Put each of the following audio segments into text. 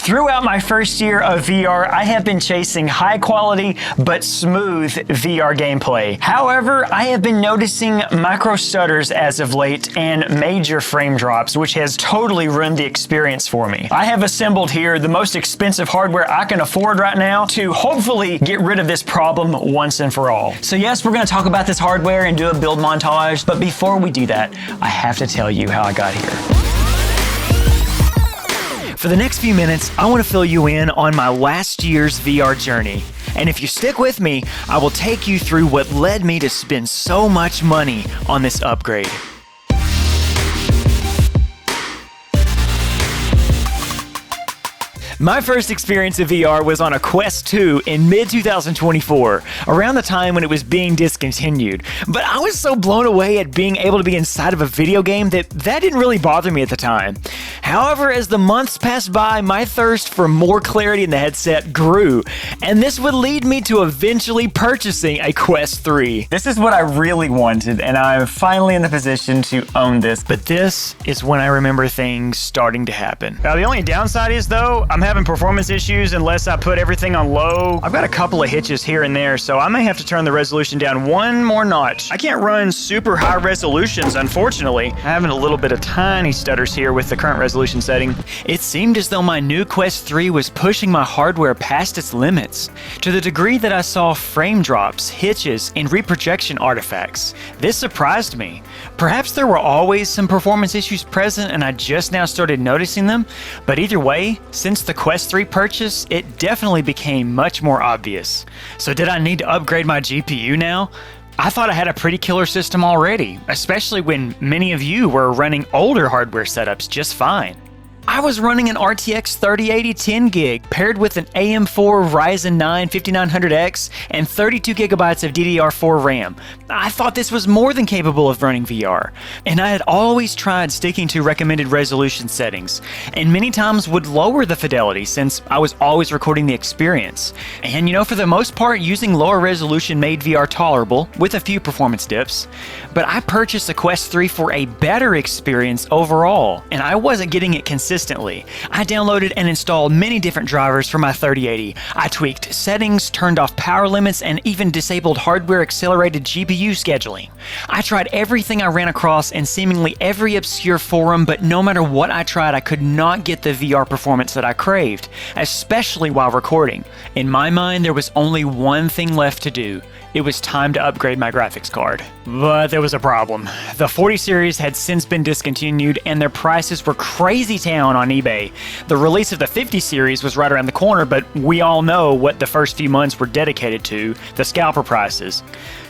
Throughout my first year of VR, I have been chasing high quality but smooth VR gameplay. However, I have been noticing micro stutters as of late and major frame drops, which has totally ruined the experience for me. I have assembled here the most expensive hardware I can afford right now to hopefully get rid of this problem once and for all. So yes, we're going to talk about this hardware and do a build montage, but before we do that, I have to tell you how I got here. For the next few minutes, I want to fill you in on my last year's VR journey. And if you stick with me, I will take you through what led me to spend so much money on this upgrade. My first experience of VR was on a Quest 2 in mid-2024, around the time when it was being discontinued. But I was so blown away at being able to be inside of a video game that didn't really bother me at the time. However, as the months passed by, my thirst for more clarity in the headset grew, and this would lead me to eventually purchasing a Quest 3. This is what I really wanted, and I'm finally in the position to own this. But this is when I remember things starting to happen. Now, the only downside is, though, I'm having performance issues unless I put everything on low. I've got a couple of hitches here and there, so I may have to turn the resolution down one more notch. I can't run super high resolutions, unfortunately. I'm having a little bit of tiny stutters here with the current resolution setting. It seemed as though my new Quest 3 was pushing my hardware past its limits, to the degree that I saw frame drops, hitches, and reprojection artifacts. This surprised me. Perhaps there were always some performance issues present and I just now started noticing them, but either way, since the Quest 3 purchase, it definitely became much more obvious. So did I need to upgrade my GPU now? I thought I had a pretty killer system already, especially when many of you were running older hardware setups just fine. I was running an RTX 3080 10GB paired with an AM4 Ryzen 9 5900X and 32GB of DDR4 RAM. I thought this was more than capable of running VR, and I had always tried sticking to recommended resolution settings, and many times would lower the fidelity since I was always recording the experience. And you know, for the most part, using lower resolution made VR tolerable, with a few performance dips. But I purchased the Quest 3 for a better experience overall, and I wasn't getting it consistently. I downloaded and installed many different drivers for my 3080. I tweaked settings, turned off power limits, and even disabled hardware accelerated GPU scheduling. I tried everything I ran across in seemingly every obscure forum, but no matter what I tried, I could not get the VR performance that I craved, especially while recording. In my mind, there was only one thing left to do. It was time to upgrade my graphics card. But there was a problem. The 40 series had since been discontinued and their prices were crazy town on eBay. The release of the 50 series was right around the corner, but we all know what the first few months were dedicated to, the scalper prices.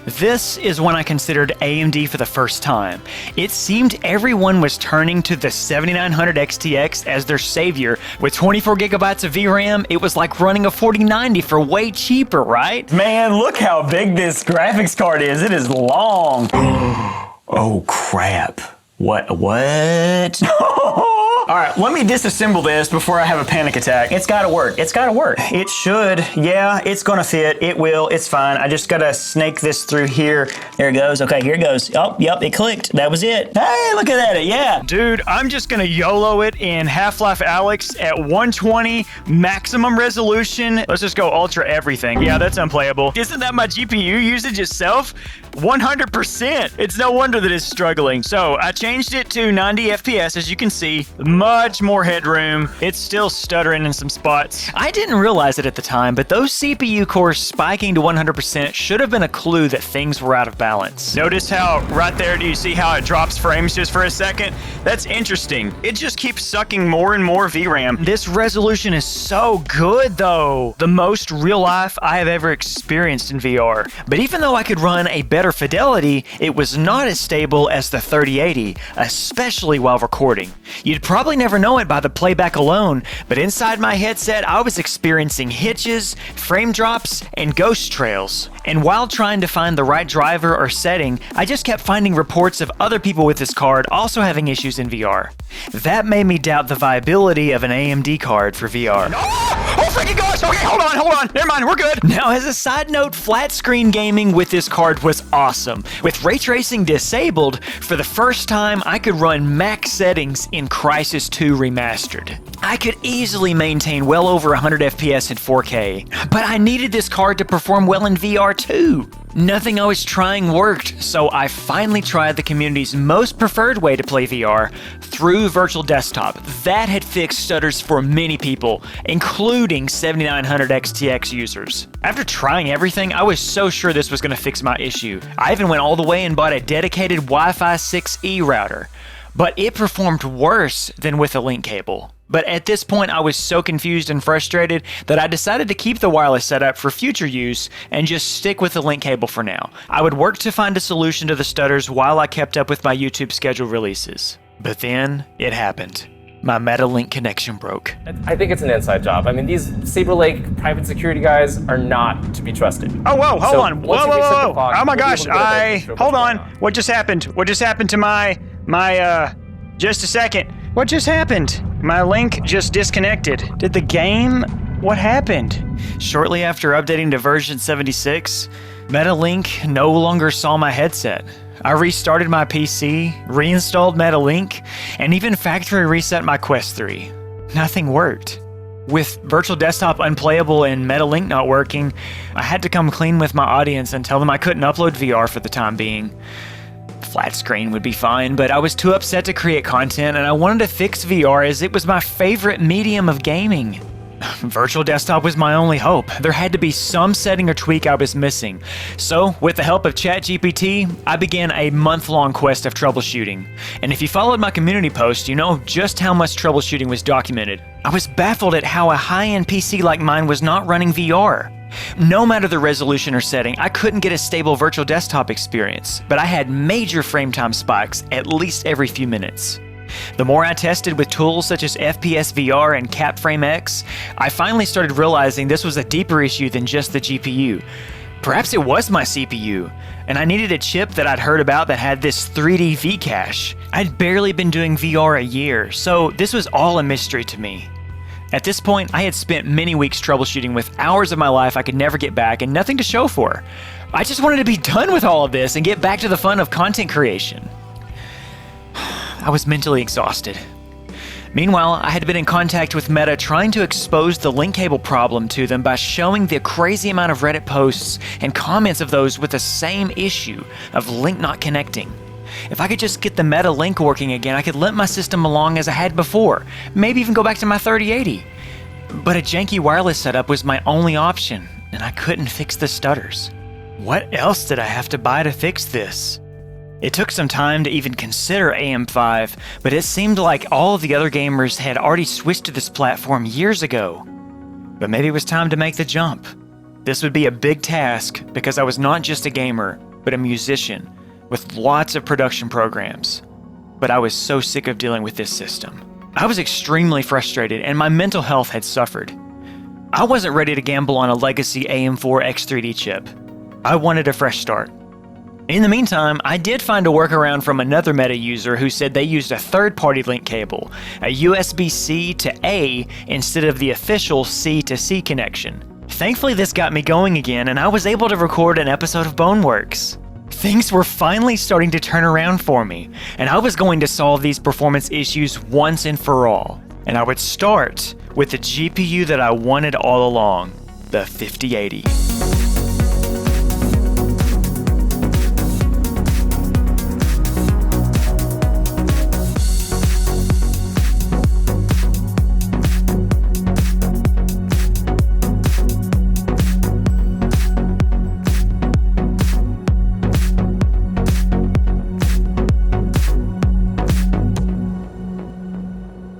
This is when I considered AMD for the first time. It seemed everyone was turning to the 7900 XTX as their savior. With 24GB of VRAM, it was like running a 4090 for way cheaper, right? Man, look how big this graphics card is. It is long. Oh crap. What? All right, let me disassemble this before I have a panic attack. It's gotta work. It's gotta work. It should. Yeah, it's gonna fit. It will. It's fine. I just gotta snake this through here. There it goes. Okay, here it goes. Oh, yep, it clicked. That was it. Hey, look at that. Yeah. Dude, I'm just gonna YOLO it in Half Life Alyx at 120 maximum resolution. Let's just go ultra everything. Yeah, that's unplayable. Isn't that my GPU usage itself? 100%. It's no wonder that it's struggling. So I changed it to 90 FPS, as you can see. Much more headroom. It's still stuttering in some spots. I didn't realize it at the time, but those CPU cores spiking to 100% should have been a clue that things were out of balance. Notice how right there, do you see how it drops frames just for a second? That's interesting. It just keeps sucking more and more VRAM. This resolution is so good though. The most real life I have ever experienced in VR. But even though I could run a better fidelity, it was not as stable as the 3080, especially while recording. You'd probably never know it by the playback alone, but inside my headset I was experiencing hitches, frame drops, and ghost trails. And while trying to find the right driver or setting, I just kept finding reports of other people with this card also having issues in VR. That made me doubt the viability of an AMD card for VR. Oh freaking gosh! Okay, hold on. Never mind, we're good. Now, as a side note, flat screen gaming with this card was awesome. With ray tracing disabled, for the first time, I could run max settings in Crysis 2 Remastered. I could easily maintain well over 100 FPS in 4K, but I needed this card to perform well in VR too. Nothing I was trying worked, so I finally tried the community's most preferred way to play VR, through Virtual Desktop. That had fixed stutters for many people, including 7900 XTX users. After trying everything, I was so sure this was going to fix my issue. I even went all the way and bought a dedicated Wi-Fi 6E router, but it performed worse than with a link cable. But at this point, I was so confused and frustrated that I decided to keep the wireless setup for future use and just stick with the link cable for now. I would work to find a solution to the stutters while I kept up with my YouTube scheduled releases. But then, it happened. My MetaLink connection broke. I think it's an inside job. I mean, these Saber Lake private security guys are not to be trusted. Oh, whoa, hold on. Whoa. Oh my gosh, hold on. What just happened? What just happened to my, just a second. What just happened? My link just disconnected. Did the game? What happened? Shortly after updating to version 76, MetaLink no longer saw my headset. I restarted my PC, reinstalled MetaLink, and even factory reset my Quest 3. Nothing worked. With Virtual Desktop unplayable and MetaLink not working, I had to come clean with my audience and tell them I couldn't upload VR for the time being. Flat screen would be fine, but I was too upset to create content and I wanted to fix VR as it was my favorite medium of gaming. Virtual Desktop was my only hope. There had to be some setting or tweak I was missing. So, with the help of ChatGPT, I began a month-long quest of troubleshooting. And if you followed my community post, you know just how much troubleshooting was documented. I was baffled at how a high-end PC like mine was not running VR. No matter the resolution or setting, I couldn't get a stable Virtual Desktop experience, but I had major frame time spikes at least every few minutes. The more I tested with tools such as FPS VR and CapFrame X, I finally started realizing this was a deeper issue than just the GPU. Perhaps it was my CPU, and I needed a chip that I'd heard about that had this 3D V-cache. I'd barely been doing VR a year, so this was all a mystery to me. At this point, I had spent many weeks troubleshooting with hours of my life I could never get back and nothing to show for. I just wanted to be done with all of this and get back to the fun of content creation. I was mentally exhausted. Meanwhile, I had been in contact with Meta trying to expose the link cable problem to them by showing the crazy amount of Reddit posts and comments of those with the same issue of link not connecting. If I could just get the Meta link working again, I could limp my system along as I had before, maybe even go back to my 3080. But a janky wireless setup was my only option, and I couldn't fix the stutters. What else did I have to buy to fix this? It took some time to even consider AM5, but it seemed like all of the other gamers had already switched to this platform years ago. But maybe it was time to make the jump. This would be a big task because I was not just a gamer, but a musician with lots of production programs. But I was so sick of dealing with this system. I was extremely frustrated and my mental health had suffered. I wasn't ready to gamble on a legacy AM4 X3D chip. I wanted a fresh start. In the meantime, I did find a workaround from another Meta user who said they used a third-party link cable, a USB-C to A instead of the official C to C connection. Thankfully, this got me going again, and I was able to record an episode of Boneworks. Things were finally starting to turn around for me, and I was going to solve these performance issues once and for all. And I would start with the GPU that I wanted all along, the 5080.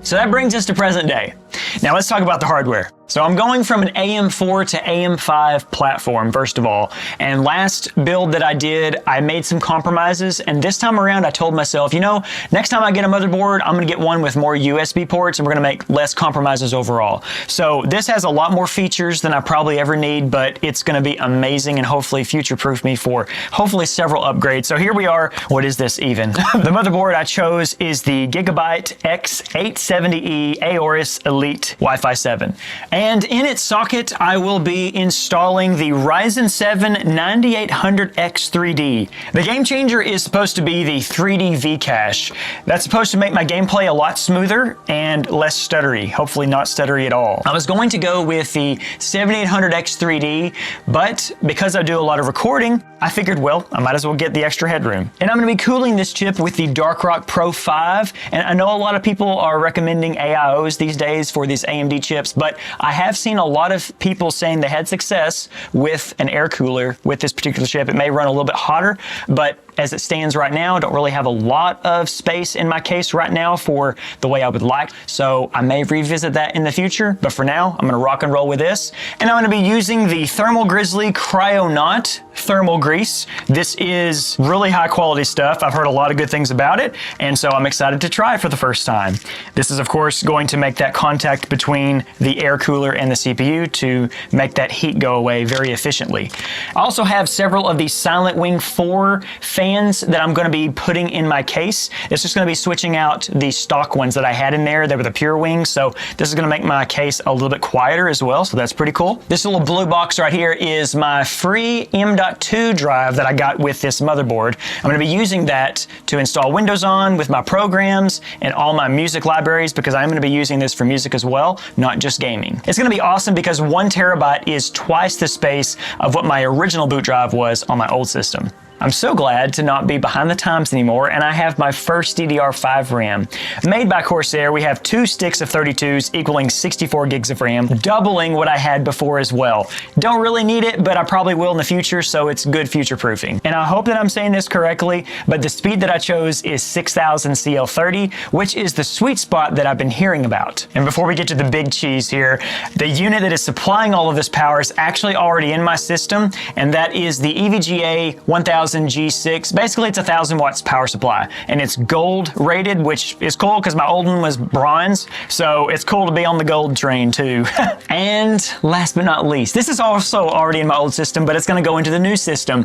So that brings us to present day. Now let's talk about the hardware. So I'm going from an AM4 to AM5 platform, first of all. And last build that I did, I made some compromises. And this time around, I told myself, you know, next time I get a motherboard, I'm gonna get one with more USB ports and we're gonna make less compromises overall. So this has a lot more features than I probably ever need, but it's gonna be amazing and hopefully future-proof me for hopefully several upgrades. So here we are. What is this even? The motherboard I chose is the Gigabyte X870E Aorus Elite Wi-Fi 7. And in its socket, I will be installing the Ryzen 7 9800X3D. The game changer is supposed to be the 3D V-Cache. That's supposed to make my gameplay a lot smoother and less stuttery, hopefully not stuttery at all. I was going to go with the 7800X3D, but because I do a lot of recording, I figured, well, I might as well get the extra headroom. And I'm gonna be cooling this chip with the Darkrock Pro 5, and I know a lot of people are recommending AIOs these days for these AMD chips, but I have seen a lot of people saying they had success with an air cooler with this particular chip. It may run a little bit hotter, but as it stands right now, I don't really have a lot of space in my case right now for the way I would like. So I may revisit that in the future, but for now, I'm gonna rock and roll with this. And I'm gonna be using the Thermal Grizzly Cryonaut thermal grease. This is really high quality stuff. I've heard a lot of good things about it, and so I'm excited to try it for the first time. This is of course going to make that contact between the air cooler and the CPU to make that heat go away very efficiently. I also have several of these Silent Wing 4 fans that I'm gonna be putting in my case. It's just gonna be switching out the stock ones that I had in there. They were the Pure Wings, so this is gonna make my case a little bit quieter as well, so that's pretty cool. This little blue box right here is my free M.2 drive that I got with this motherboard. I'm gonna be using that to install Windows on with my programs and all my music libraries, because I'm gonna be using this for music as well, not just gaming. It's gonna be awesome because 1 terabyte is twice the space of what my original boot drive was on my old system. I'm so glad to not be behind the times anymore, and I have my first DDR5 RAM. Made by Corsair, we have 2 sticks of 32s equaling 64 gigs of RAM, doubling what I had before as well. Don't really need it, but I probably will in the future, so it's good future proofing. And I hope that I'm saying this correctly, but the speed that I chose is 6000 CL30, which is the sweet spot that I've been hearing about. And before we get to the big cheese here, the unit that is supplying all of this power is actually already in my system, and that is the EVGA 1000 G6. Basically, it's 1000 watts power supply, and it's gold rated, which is cool because my old one was bronze, so it's cool to be on the gold train too. And last but not least, this is also already in my old system, but it's going to go into the new system,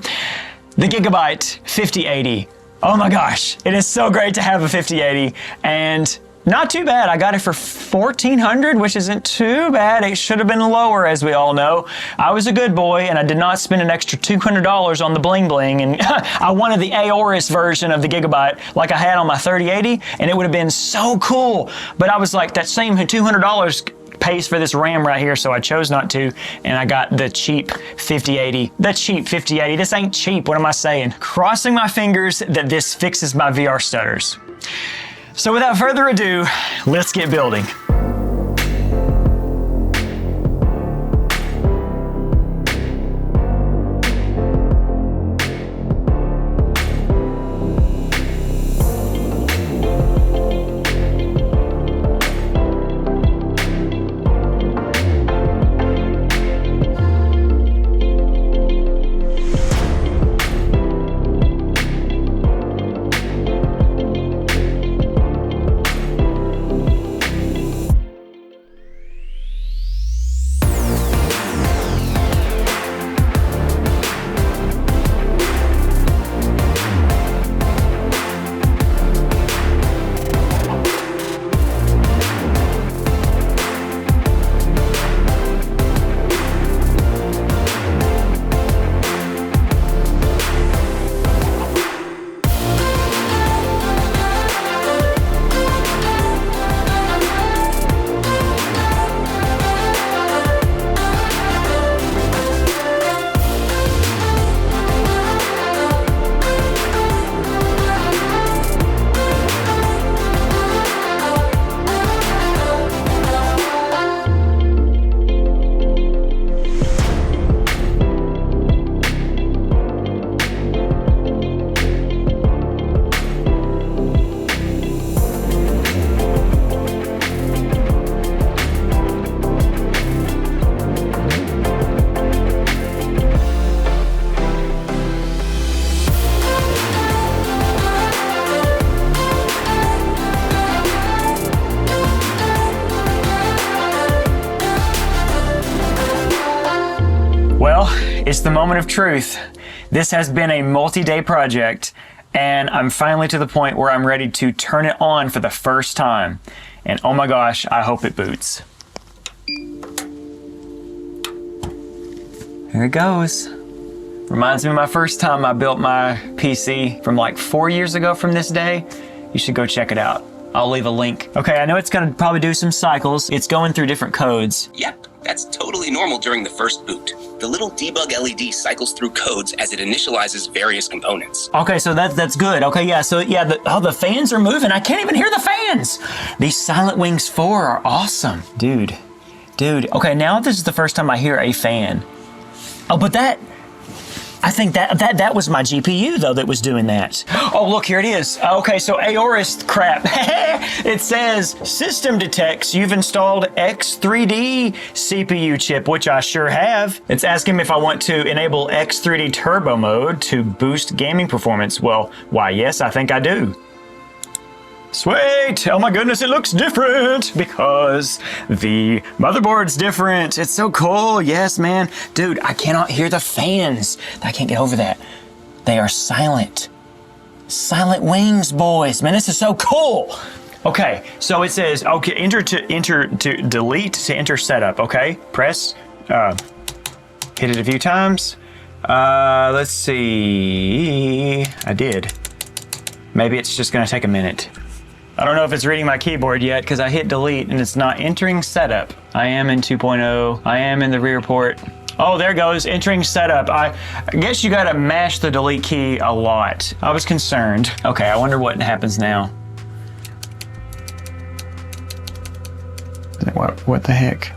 the Gigabyte 5080. Oh my gosh, it is so great to have a 5080, and not too bad. I got it for $1,400, which isn't too bad. It should have been lower, as we all know. I was a good boy, and I did not spend an extra $200 on the bling bling, and I wanted the Aorus version of the Gigabyte like I had on my 3080, and it would have been so cool. But I was like, that same $200 pays for this RAM right here, so I chose not to, and I got the cheap 5080. The cheap 5080. This ain't cheap, what am I saying? Crossing my fingers that this fixes my VR stutters. So without further ado, let's get building. Well, it's the moment of truth. This has been a multi-day project, and I'm finally to the point where I'm ready to turn it on for the first time. And oh my gosh, I hope it boots. Here it goes. Reminds me of my first time I built my PC from like 4 years ago from this day. You should go check it out. I'll leave a link. Okay, I know it's gonna probably do some cycles. It's going through different codes. Yep, that's totally normal during the first boot. The little debug LED cycles through codes as it initializes various components. Okay, so that's good. Okay, yeah, so yeah, the fans are moving. I can't even hear the fans. These Silent Wings 4 are awesome. Dude. Okay, now this is the first time I hear a fan. Oh, but I think that was my GPU though that was doing that. Oh, look, here it is. Okay, so Aorus crap. It says system detects you've installed X3D CPU chip, which I sure have. It's asking me if I want to enable X3D turbo mode to boost gaming performance. Well, why, yes, I think I do. Sweet! Oh my goodness, it looks different because the motherboard's different. It's so cool. Yes, man. Dude, I cannot hear the fans. I can't get over that. They are silent. Silent Wings, boys. Man, this is so cool. Okay, so it says, okay, delete to enter setup, okay? Press, hit it a few times. Let's see. I did. Maybe it's just gonna take a minute. I don't know if it's reading my keyboard yet because I hit delete and it's not entering setup. I am in 2.0. I am in the rear port. Oh, there it goes, entering setup. I guess you gotta mash the delete key a lot. I was concerned. Okay, I wonder what happens now. What the heck?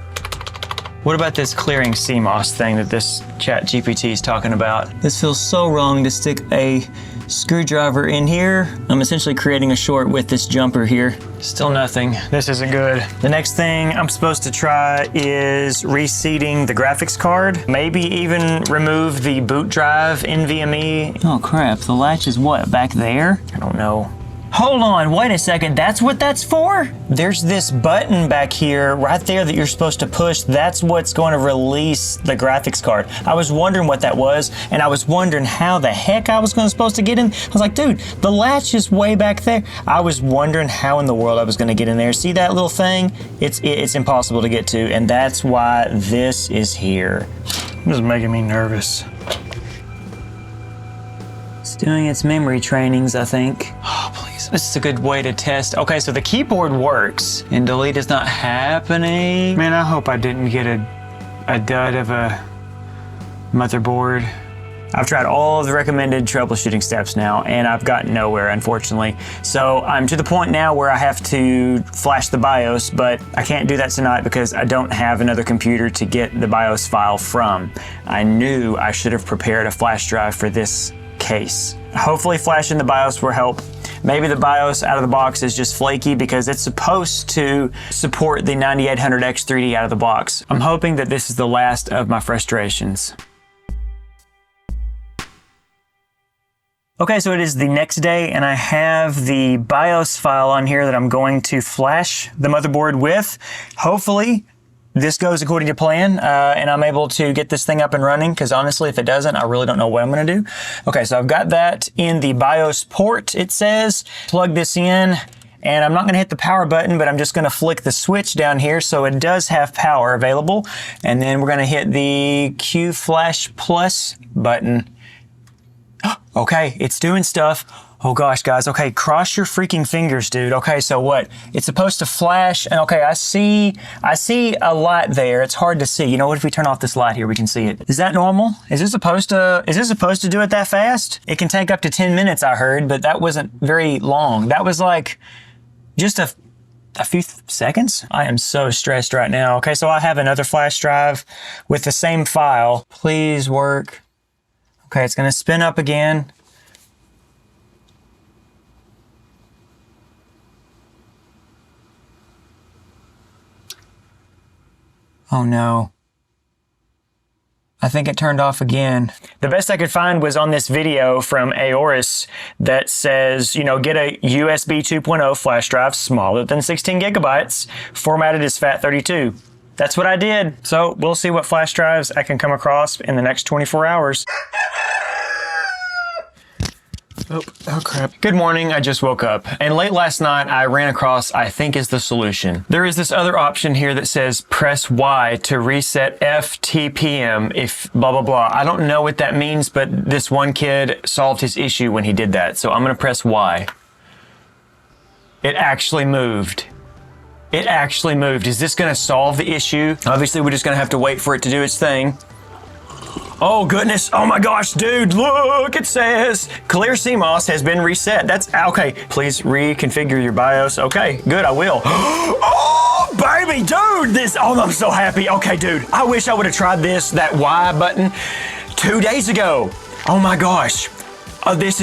What about this clearing CMOS thing that this chat GPT is talking about? This feels so wrong to stick a screwdriver in here. I'm essentially creating a short with this jumper here. Still nothing. This isn't good. The next thing I'm supposed to try is reseating the graphics card. Maybe even remove the boot drive NVMe. Oh crap, the latch is what, back there? I don't know. Hold on, wait a second, that's what that's for? There's this button back here, right there that you're supposed to push. That's what's going to release the graphics card. I was wondering what that was, and I was wondering how the heck I was supposed to get in. I was like, dude, the latch is way back there. I was wondering how in the world I was gonna get in there. See that little thing? It's impossible to get to, and that's why this is here. This is making me nervous. It's doing its memory trainings, I think. Oh, please. This is a good way to test. Okay, so the keyboard works and delete is not happening. Man, I hope I didn't get a dud of a motherboard. I've tried all of the recommended troubleshooting steps now and I've gotten nowhere, unfortunately. So I'm to the point now where I have to flash the BIOS, but I can't do that tonight because I don't have another computer to get the BIOS file from. I knew I should have prepared a flash drive for this case. Hopefully flashing the BIOS will help. Maybe the BIOS out of the box is just flaky because it's supposed to support the 9800X 3D out of the box. I'm hoping that this is the last of my frustrations. Okay, so it is the next day and I have the BIOS file on here that I'm going to flash the motherboard with. Hopefully this goes according to plan and I'm able to get this thing up and running because honestly, if it doesn't, I really don't know what I'm gonna do. Okay, so I've got that in the BIOS port, it says. Plug this in and I'm not gonna hit the power button, but I'm just gonna flick the switch down here so it does have power available. And then we're gonna hit the Q Flash Plus button. Okay, it's doing stuff. Oh gosh, guys. Okay, cross your freaking fingers, dude. Okay, so what? It's supposed to flash, and okay, I see a light there. It's hard to see. You know what? If we turn off this light here, we can see it. Is that normal? Is this supposed to do it that fast? It can take up to 10 minutes, I heard, but that wasn't very long. That was like just a few seconds. I am so stressed right now. Okay, so I have another flash drive with the same file. Please work. Okay, it's gonna spin up again. Oh no. I think it turned off again. The best I could find was on this video from Aorus that says, you know, get a USB 2.0 flash drive smaller than 16 gigabytes, formatted as FAT32. That's what I did. So we'll see what flash drives I can come across in the next 24 hours. Oh crap. Good morning, I just woke up. And late last night, I ran across, I think is the solution. There is this other option here that says press Y to reset FTPM if blah, blah, blah. I don't know what that means, but this one kid solved his issue when he did that. So I'm gonna press Y. It actually moved. It actually moved. Is this gonna solve the issue? Obviously, we're just gonna have to wait for it to do its thing. Oh goodness, oh my gosh, dude, look, it says clear CMOS has been reset. That's, okay, please reconfigure your BIOS. Okay, good, I will. Oh, baby, dude, oh, I'm so happy. Okay, dude, I wish I would have tried that Y button 2 days ago. Oh my gosh. This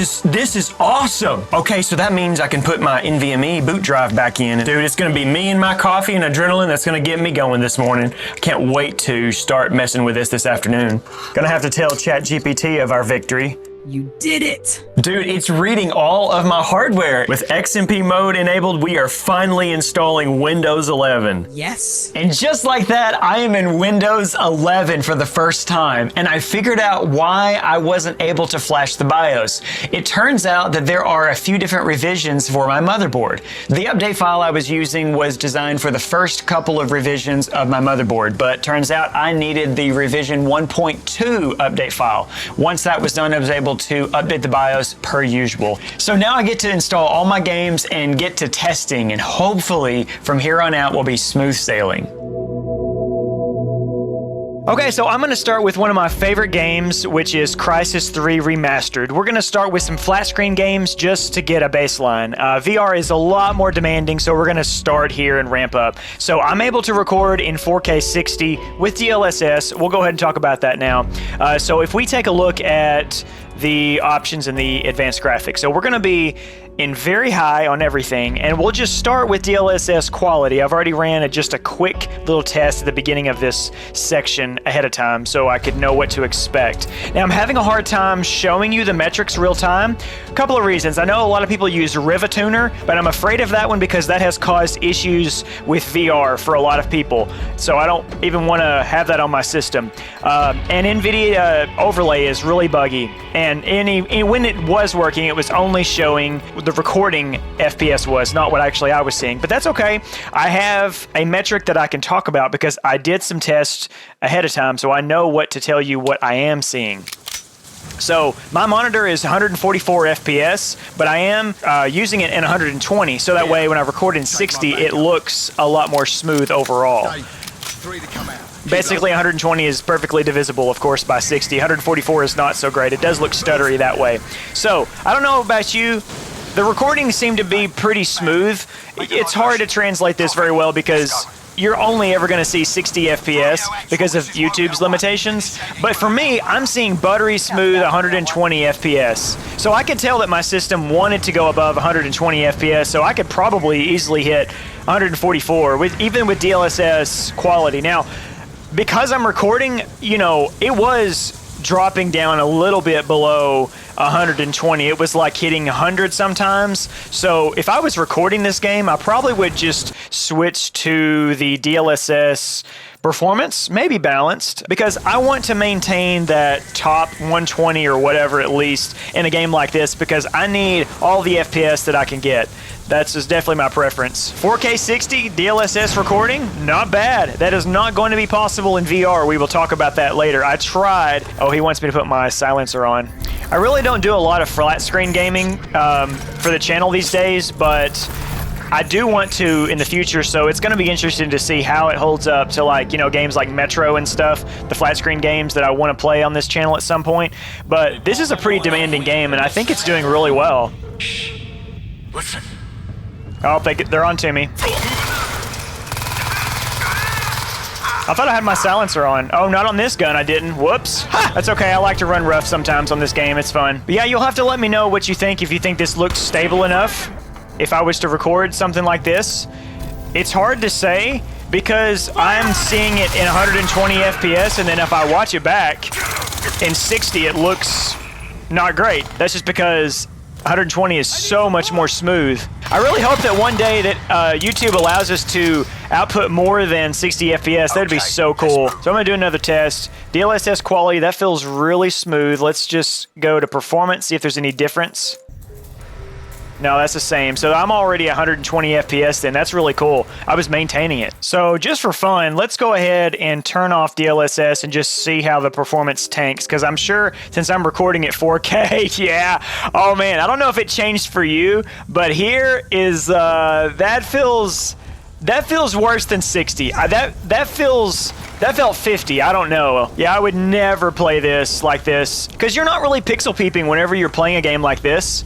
is awesome. Okay, so that means I can put my NVMe boot drive back in. Dude, it's gonna be me and my coffee and adrenaline that's gonna get me going this morning. I can't wait to start messing with this afternoon. Gonna have to tell ChatGPT of our victory. You did it! Dude, it's reading all of my hardware. With XMP mode enabled, we are finally installing Windows 11. Yes. And just like that, I am in Windows 11 for the first time, and I figured out why I wasn't able to flash the BIOS. It turns out that there are a few different revisions for my motherboard. The update file I was using was designed for the first couple of revisions of my motherboard, but turns out I needed the revision 1.2 update file. Once that was done, I was able to update the BIOS per usual. So now I get to install all my games and get to testing, and hopefully from here on out will be smooth sailing. Okay, so I'm gonna start with one of my favorite games, which is Crysis 3 Remastered. We're gonna start with some flat screen games just to get a baseline. VR is a lot more demanding, so we're gonna start here and ramp up. So I'm able to record in 4K 60 with DLSS. We'll go ahead and talk about that now. So if we take a look at the options in the advanced graphics, so we're gonna be in very high on everything, and we'll just start with DLSS quality. I've already ran just a quick little test at the beginning of this section ahead of time so I could know what to expect. Now I'm having a hard time showing you the metrics real time. A couple of reasons. I know a lot of people use Rivatuner, but I'm afraid of that one because that has caused issues with VR for a lot of people. So I don't even want to have that on my system. And NVIDIA overlay is really buggy. And when it was working, it was only showing the recording FPS was, not what actually I was seeing. But that's okay. I have a metric that I can talk about because I did some tests ahead of time, so I know what to tell you what I am seeing. So my monitor is 144 FPS, but I am using it in 120, so that way when I record in 60, it looks a lot more smooth overall. Basically, 120 is perfectly divisible, of course, by 60. 144 is not so great. It does look stuttery that way. So, I don't know about you. The recordings seem to be pretty smooth. It's hard to translate this very well because you're only ever going to see 60 FPS because of YouTube's limitations. But for me, I'm seeing buttery smooth 120 FPS. So I could tell that my system wanted to go above 120 FPS, so I could probably easily hit 144, even with DLSS quality. Now, because I'm recording, you know, it was dropping down a little bit below 120. It was like hitting 100 sometimes. So if I was recording this game, I probably would just switch to the DLSS performance, maybe balanced, because I want to maintain that top 120 or whatever at least in a game like this, because I need all the FPS that I can get. That's just definitely my preference. 4K 60 DLSS recording, not bad. That is not going to be possible in VR. We will talk about that later. I tried. Oh, he wants me to put my silencer on. I really don't do a lot of flat screen gaming for the channel these days, but I do want to in the future, so it's going to be interesting to see how it holds up to, like, you know, games like Metro and stuff, the flat screen games that I want to play on this channel at some point. But this is a pretty demanding game, and I think it's doing really well. Shh. Listen. Oh, they're on to me. I thought I had my silencer on. Oh, not on this gun, I didn't. Whoops. Ha! That's okay, I like to run rough sometimes on this game, it's fun. But yeah, you'll have to let me know what you think, if you think this looks stable enough. If I was to record something like this, it's hard to say because I'm seeing it in 120 FPS, and then if I watch it back in 60, it looks not great. That's just because 120 is so much more smooth. I really hope that one day that YouTube allows us to output more than 60 FPS. That'd be so cool. So I'm gonna do another test. DLSS quality, that feels really smooth. Let's just go to performance, see if there's any difference. No, that's the same. So I'm already 120 FPS then. That's really cool. I was maintaining it. So just for fun, let's go ahead and turn off DLSS and just see how the performance tanks, because I'm sure since I'm recording at 4K, yeah. Oh man, I don't know if it changed for you, but here is, that feels worse than 60. That felt 50. I don't know. Yeah, I would never play this like this, because you're not really pixel peeping whenever you're playing a game like this.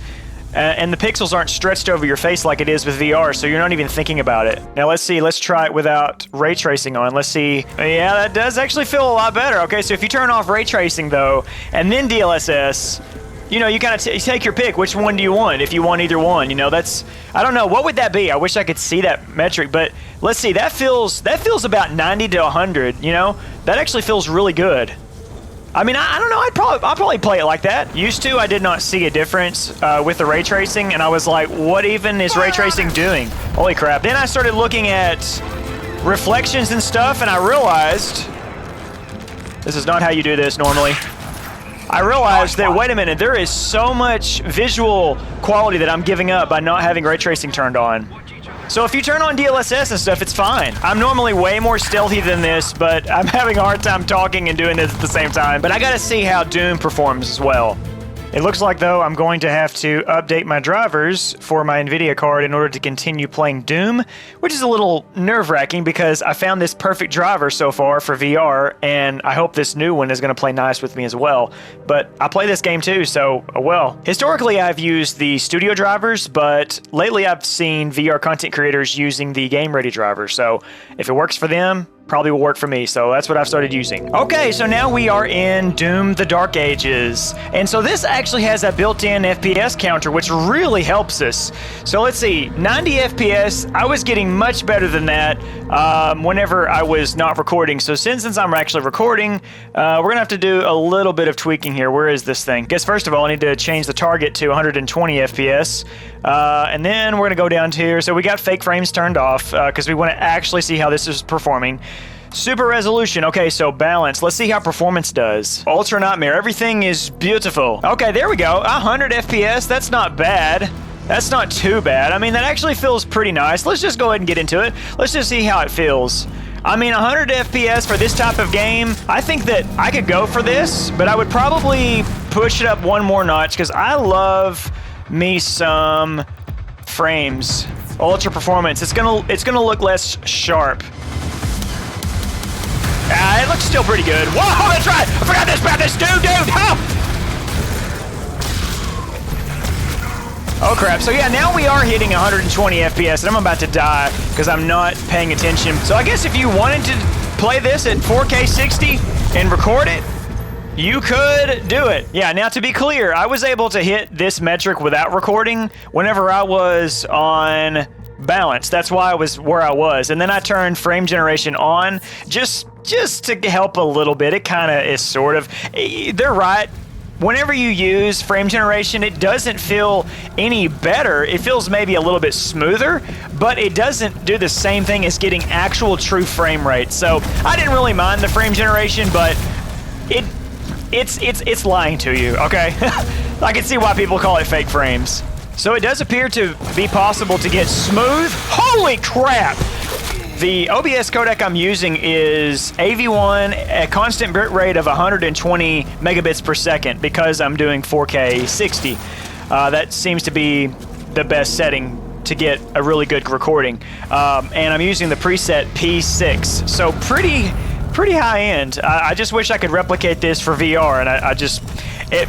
And the pixels aren't stretched over your face like it is with VR, so you're not even thinking about it. Now let's see, let's try it without ray tracing on. Let's see. Yeah, that does actually feel a lot better. Okay, so if you turn off ray tracing though, and then DLSS, you know, you kind of take your pick. Which one do you want? If you want either one, you know, that's, I don't know, what would that be? I wish I could see that metric, but let's see, that feels about 90 to 100, you know? That actually feels really good. I mean, I don't know, I'll probably play it like that. Used to, I did not see a difference with the ray tracing, and I was like, what even is ray tracing doing? Holy crap. Then I started looking at reflections and stuff, and I realized, this is not how you do this normally. I realized that, wait a minute, there is so much visual quality that I'm giving up by not having ray tracing turned on. So if you turn on DLSS and stuff, it's fine. I'm normally way more stealthy than this, but I'm having a hard time talking and doing this at the same time. But I gotta see how Doom performs as well. It looks like, though, I'm going to have to update my drivers for my NVIDIA card in order to continue playing Doom, which is a little nerve-wracking because I found this perfect driver so far for VR, and I hope this new one is going to play nice with me as well. But I play this game too, so, well. Historically, I've used the studio drivers, but lately I've seen VR content creators using the game-ready driver, so if it works for them, probably will work for me, so that's what I've started using. Okay, so now we are in Doom: The Dark Ages, and so this actually has a built-in FPS counter, which really helps us. So let's see, 90 FPS, I was getting much better than that whenever I was not recording, so since I'm actually recording, we're gonna have to do a little bit of tweaking here. Where is this thing? Guess first of all, I need to change the target to 120 FPS, and then we're gonna go down to here. So we got fake frames turned off, because we wanna actually see how this is performing. Super resolution. Okay, so balance. Let's see how performance does. Ultra Nightmare. Everything is beautiful. Okay, there we go. 100 FPS. That's not bad. That's not too bad. I mean, that actually feels pretty nice. Let's just go ahead and get into it. Let's just see how it feels. I mean, 100 FPS for this type of game, I think that I could go for this, but I would probably push it up one more notch because I love me some frames. Ultra performance. It's gonna look less sharp. It looks still pretty good. Whoa, that's right! I forgot about this dude! Oh crap, so yeah, now we are hitting 120 FPS, and I'm about to die because I'm not paying attention. So I guess if you wanted to play this at 4K 60 and record it, you could do it. Yeah, now to be clear, I was able to hit this metric without recording whenever I was on balance. That's why I was where I was. And then I turned frame generation on just to help a little bit. It kind of is sort of, they're right. Whenever you use frame generation, it doesn't feel any better. It feels maybe a little bit smoother, but it doesn't do the same thing as getting actual true frame rate. So I didn't really mind the frame generation, but it's lying to you, okay? I can see why people call it fake frames. So it does appear to be possible to get smooth. Holy crap! The OBS codec I'm using is AV1, a constant bit rate of 120 megabits per second because I'm doing 4K 60. That seems to be the best setting to get a really good recording. And I'm using the preset P6, so pretty high end. I just wish I could replicate this for VR, and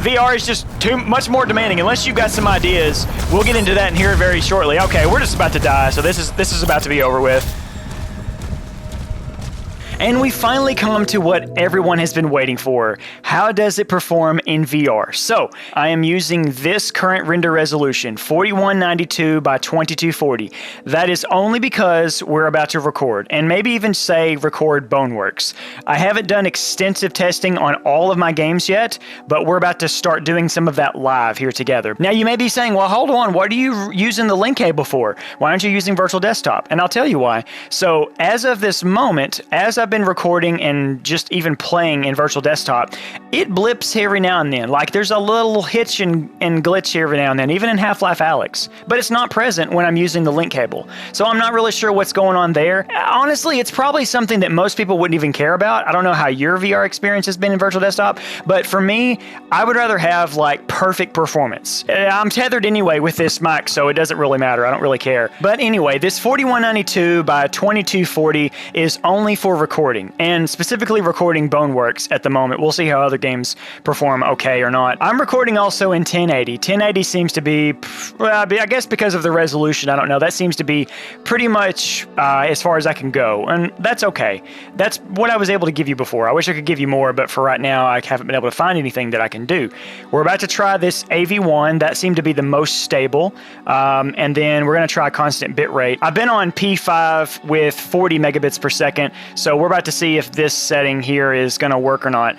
VR is just too much more demanding. Unless you've got some ideas, we'll get into that in here very shortly. Okay, we're just about to die, so this is about to be over with. And we finally come to what everyone has been waiting for. How does it perform in VR? So, I am using this current render resolution, 4192 by 2240. That is only because we're about to record, and maybe even say record Boneworks. I haven't done extensive testing on all of my games yet, but we're about to start doing some of that live here together. Now, you may be saying, well, hold on, what are you using the link cable for? Why aren't you using virtual desktop? And I'll tell you why. So, as of this moment, as I've been recording and just even playing in virtual desktop, it blips every now and then. Like there's a little hitch and glitch every now and then, even in Half Life Alyx. But it's not present when I'm using the link cable. So I'm not really sure what's going on there. Honestly, it's probably something that most people wouldn't even care about. I don't know how your VR experience has been in virtual desktop, but for me, I would rather have like perfect performance. I'm tethered anyway with this mic, so it doesn't really matter. I don't really care. But anyway, this 4192 by 2240 is only for recording, and specifically recording Boneworks at the moment. We'll see how other games perform okay or not. I'm recording also in 1080. 1080 seems to be, well, I guess because of the resolution, I don't know, that seems to be pretty much as far as I can go, and that's okay. That's what I was able to give you before. I wish I could give you more, but for right now, I haven't been able to find anything that I can do. We're about to try this AV1. That seemed to be the most stable, and then we're going to try constant bitrate. I've been on P5 with 40 megabits per second, so we're about to see if this setting here is going to work or not.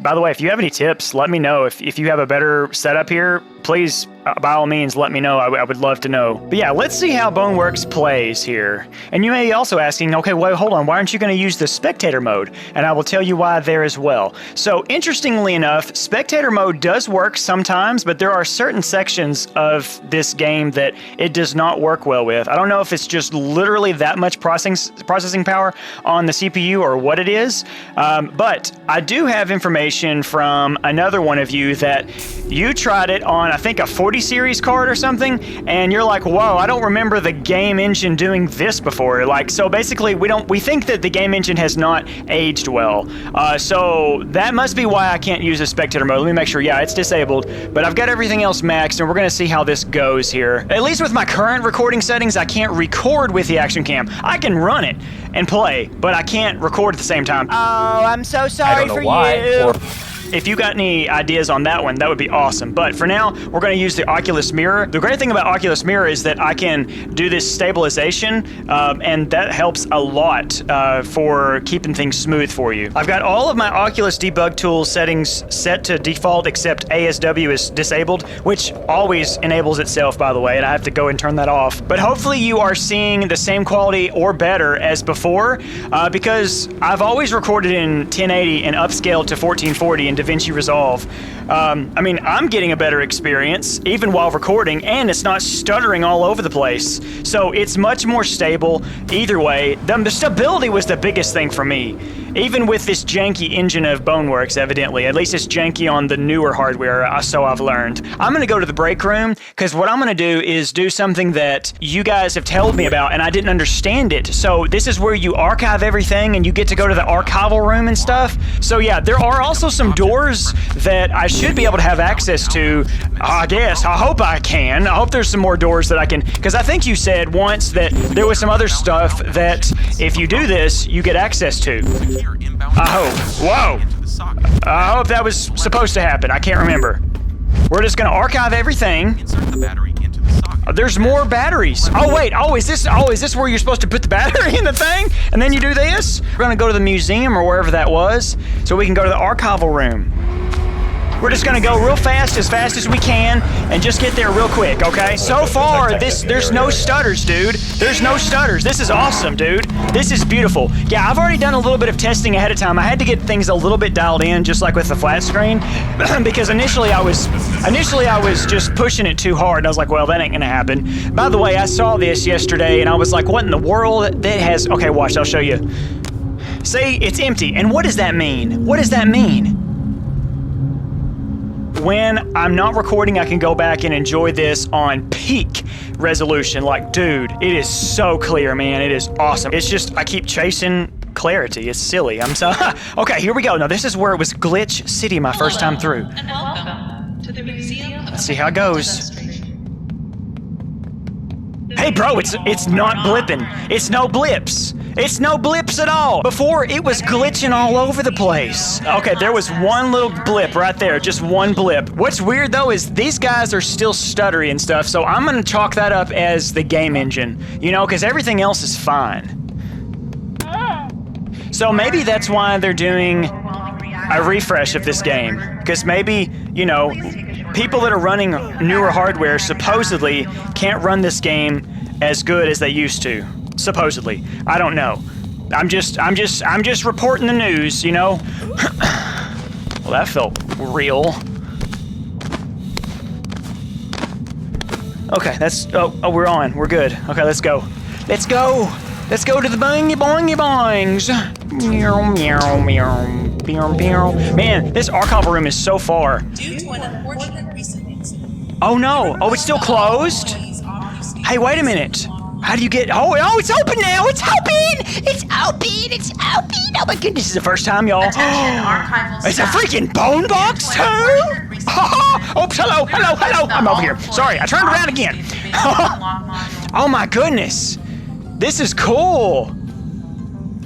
By the way, if you have any tips, let me know. If you have a better setup here, please, by all means, let me know. I would love to know. But yeah, let's see how Boneworks plays here. And you may be also asking, okay, well, hold on, why aren't you going to use the spectator mode? And I will tell you why there as well. So interestingly enough, spectator mode does work sometimes, but there are certain sections of this game that it does not work well with. I don't know if it's just literally that much processing power on the CPU or what it is, but I do have information from another one of you that you tried it on, I think, a 40 series card or something, and you're like, whoa, I don't remember the game engine doing this before. Like, so basically we think that the game engine has not aged well. So that must be why I can't use the spectator mode. Let me make sure. Yeah, it's disabled, but I've got everything else maxed, and we're gonna see how this goes here. At least with my current recording settings, I can't record with the action cam. I can run it and play, but I can't record at the same time. Oh, I'm so sorry for you. If you got any ideas on that one, that would be awesome. But for now, we're going to use the Oculus Mirror. The great thing about Oculus Mirror is that I can do this stabilization, and that helps a lot for keeping things smooth for you. I've got all of my Oculus debug tools settings set to default, except ASW is disabled, which always enables itself, by the way, and I have to go and turn that off. But hopefully you are seeing the same quality or better as before, because I've always recorded in 1080 and upscaled to 1440 in DaVinci Resolve. I mean, I'm getting a better experience even while recording, and it's not stuttering all over the place. So it's much more stable either way. The stability was the biggest thing for me. Even with this janky engine of Boneworks, evidently. At least it's janky on the newer hardware, so I've learned. I'm gonna go to the break room, because what I'm gonna do is do something that you guys have told me about, and I didn't understand it. So this is where you archive everything, and you get to go to the archival room and stuff. So yeah, there are also some doors that I should be able to have access to, I guess. I hope I can. I hope there's some more doors that I can, because I think you said once that there was some other stuff that if you do this, you get access to. I hope. Whoa! I hope that was supposed to happen. I can't remember. We're just gonna archive everything. There's more batteries. Oh wait, is this where you're supposed to put the battery in the thing? And then you do this? We're gonna go to the museum or wherever that was, so we can go to the archival room. We're just gonna go real fast as we can, and just get there real quick, okay? So far, there's no stutters, dude. There's no stutters. This is awesome, dude. This is beautiful. Yeah, I've already done a little bit of testing ahead of time. I had to get things a little bit dialed in, just like with the flat screen, because initially I was just pushing it too hard, and I was like, well, that ain't gonna happen. By the way, I saw this yesterday, and I was like, what in the world? That has, okay, watch, I'll show you. See, it's empty, and what does that mean? What does that mean? When I'm not recording, I can go back and enjoy this on peak resolution. Like, dude, it is so clear, man. It is awesome. It's just, I keep chasing clarity. It's silly. I'm so... Okay, here we go. Now, this is where it was Glitch City my first time through. And welcome to the Museum. Let's see how it goes. Hey, bro, it's not blipping. It's no blips. It's no blips at all. Before, it was glitching all over the place. Okay, there was one little blip right there, just one blip. What's weird, though, is these guys are still stuttery and stuff, so I'm gonna chalk that up as the game engine, you know, because everything else is fine. So maybe that's why they're doing a refresh of this game, because maybe, you know, people that are running newer hardware supposedly can't run this game as good as they used to. Supposedly. I don't know. I'm just reporting the news, you know? Well, that felt real. Okay, that's, oh, we're on, we're good. Okay, let's go. Let's go! Let's go to the boingy boingy boings! Meow, meow, meow, meow, meow. Man, this archival room is so far. Due to an unfortunate recent incident. Oh no, oh, it's still closed? Hey, wait a minute. How do you get, oh, it's open now, it's open! It's open, it's open! Oh my goodness, this is the first time, y'all. Attention, archival It's a staff. freaking bone box, too? Oops, hello. I'm over here. Sorry, I turned around again. Oh my goodness. This is cool.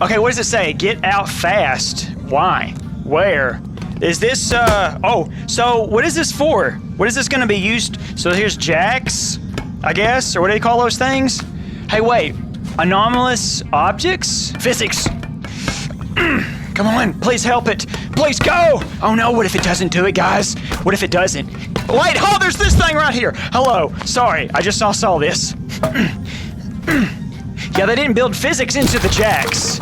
Okay, what does it say? Get out fast. Why? Where? Is this, oh, so what is this for? What is this gonna be used? So here's jacks, I guess, or what do they call those things? Hey, wait, anomalous objects? Physics. Come on, please help it. Please go. Oh no, what if it doesn't do it, guys? What if it doesn't? Wait, oh, there's this thing right here. Hello, sorry, I just saw this. Yeah, they didn't build physics into the jacks.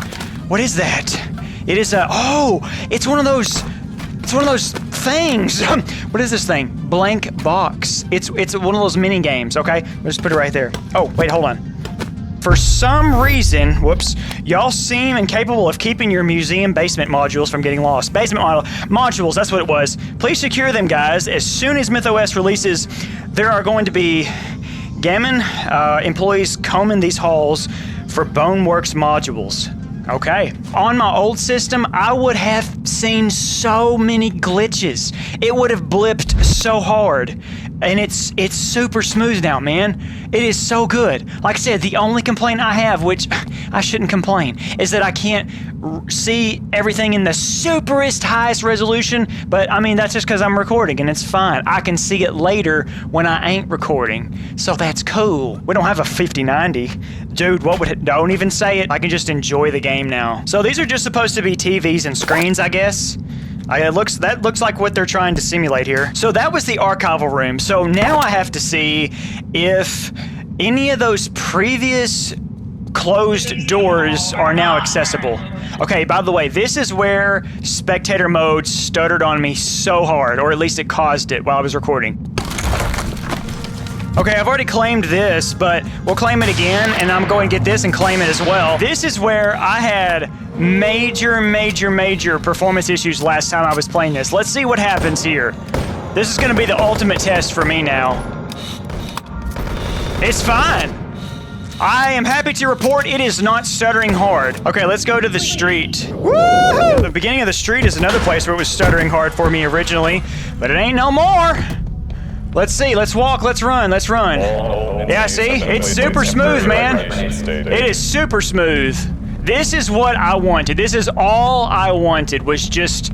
What is that? It is a, oh, it's one of those things. What is this thing? Blank box. It's one of those mini games, okay? Let's put it right there. Oh, wait, hold on. For some reason, whoops, y'all seem incapable of keeping your museum basement modules from getting lost. Basement modules, that's what it was. Please secure them, guys. As soon as MythOS releases, there are going to be Gammon employees combing these halls for Boneworks modules. Okay. On my old system, I would have seen so many glitches. It would have blipped so hard. And it's super smooth now, man. It is so good. Like I said, the only complaint I have, which I shouldn't complain, is that I can't see everything in the superest highest resolution, but I mean, that's just because I'm recording and it's fine. I can see it later when I ain't recording, so that's cool. We don't have a 5090. Dude, what would it, don't even say it. I can just enjoy the game now. So these are just supposed to be TVs and screens, I guess. That looks like what they're trying to simulate here. So that was the archival room. So now I have to see if any of those previous closed doors are now accessible. Okay, by the way, this is where spectator mode stuttered on me so hard, or at least it caused it while I was recording. Okay, I've already claimed this, but we'll claim it again, and I'm going to get this and claim it as well. This is where I had major performance issues last time I was playing this. Let's see what happens here. This is going to be the ultimate test for me now. It's fine. I am happy to report it is not stuttering hard. Okay, let's go to the street. Woo-hoo! The beginning of the street is another place where it was stuttering hard for me originally, but it ain't no more. Let's see, let's walk, let's run. Yeah, see? It's super smooth, man. It is super smooth. This is what I wanted. This is all I wanted, was just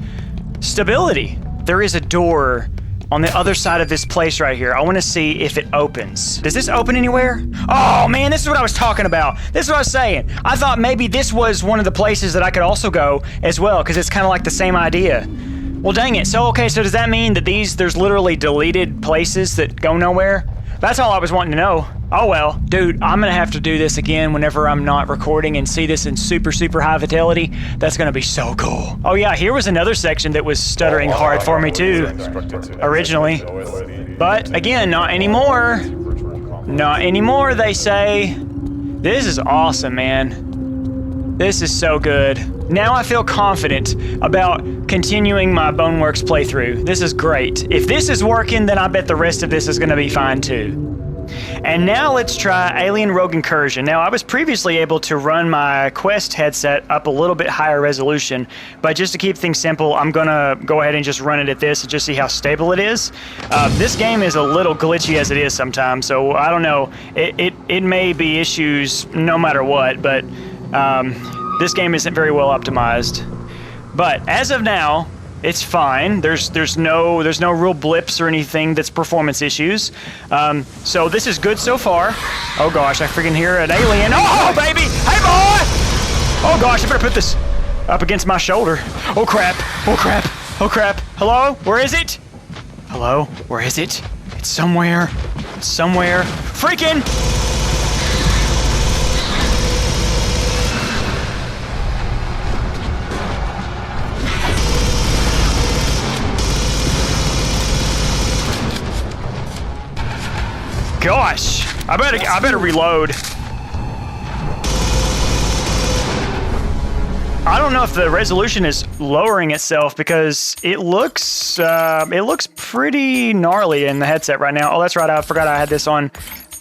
stability. There is a door on the other side of this place right here. I want to see if it opens. Does this open anywhere? Oh man, this is what I was talking about. This is what I was saying. I thought maybe this was one of the places that I could also go as well, because it's kind of like the same idea. Well, dang it. So, okay, so does that mean that there's literally deleted places that go nowhere? That's all I was wanting to know. Oh well, dude, I'm gonna have to do this again whenever I'm not recording and see this in super high fidelity. That's gonna be so cool. Oh yeah, here was another section that was stuttering hard for me too, originally. But again, not anymore. Not anymore, they say. This is awesome, man. This is so good. Now I feel confident about continuing my Boneworks playthrough. This is great. If this is working, then I bet the rest of this is gonna be fine too. And now let's try Alien Rogue Incursion. Now, I was previously able to run my Quest headset up a little bit higher resolution, but just to keep things simple, I'm gonna go ahead and just run it at this and just see how stable it is. This game is a little glitchy as it is sometimes, so I don't know. It may be issues no matter what, but this game isn't very well optimized. But as of now, it's fine. There's no real blips or anything that's performance issues. So this is good so far. Oh gosh, I freaking hear an alien. Oh baby, hey boy! Oh gosh, I better put this up against my shoulder. Oh crap, oh crap, oh crap. Hello, where is it? Hello, where is it? It's somewhere, freaking! gosh. I better reload. I don't know if the resolution is lowering itself because it looks pretty gnarly in the headset right now. Oh, that's right. I forgot I had this on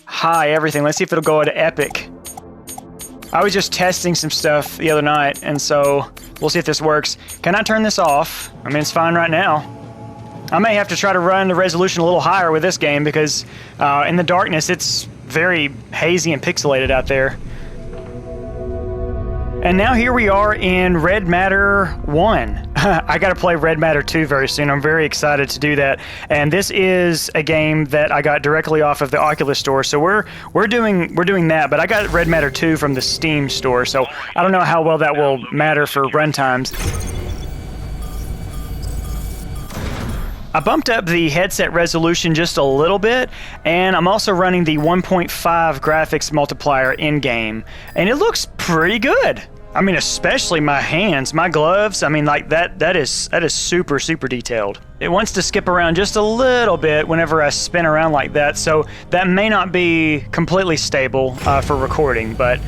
high everything. Let's see if it'll go to epic. I was just testing some stuff the other night, and so we'll see if this works. Can I turn this off? I mean, it's fine right now. I may have to try to run the resolution a little higher with this game because in the darkness, it's very hazy and pixelated out there. And now here we are in Red Matter 1. I gotta play Red Matter 2 very soon. I'm very excited to do that. And this is a game that I got directly off of the Oculus store. So we're doing that, but I got Red Matter 2 from the Steam store. So I don't know how well that will matter for runtimes. I bumped up the headset resolution just a little bit, and I'm also running the 1.5 graphics multiplier in-game, and it looks pretty good. I mean, especially my hands, my gloves, I mean, like that is super, super detailed. It wants to skip around just a little bit whenever I spin around like that, so that may not be completely stable for recording, but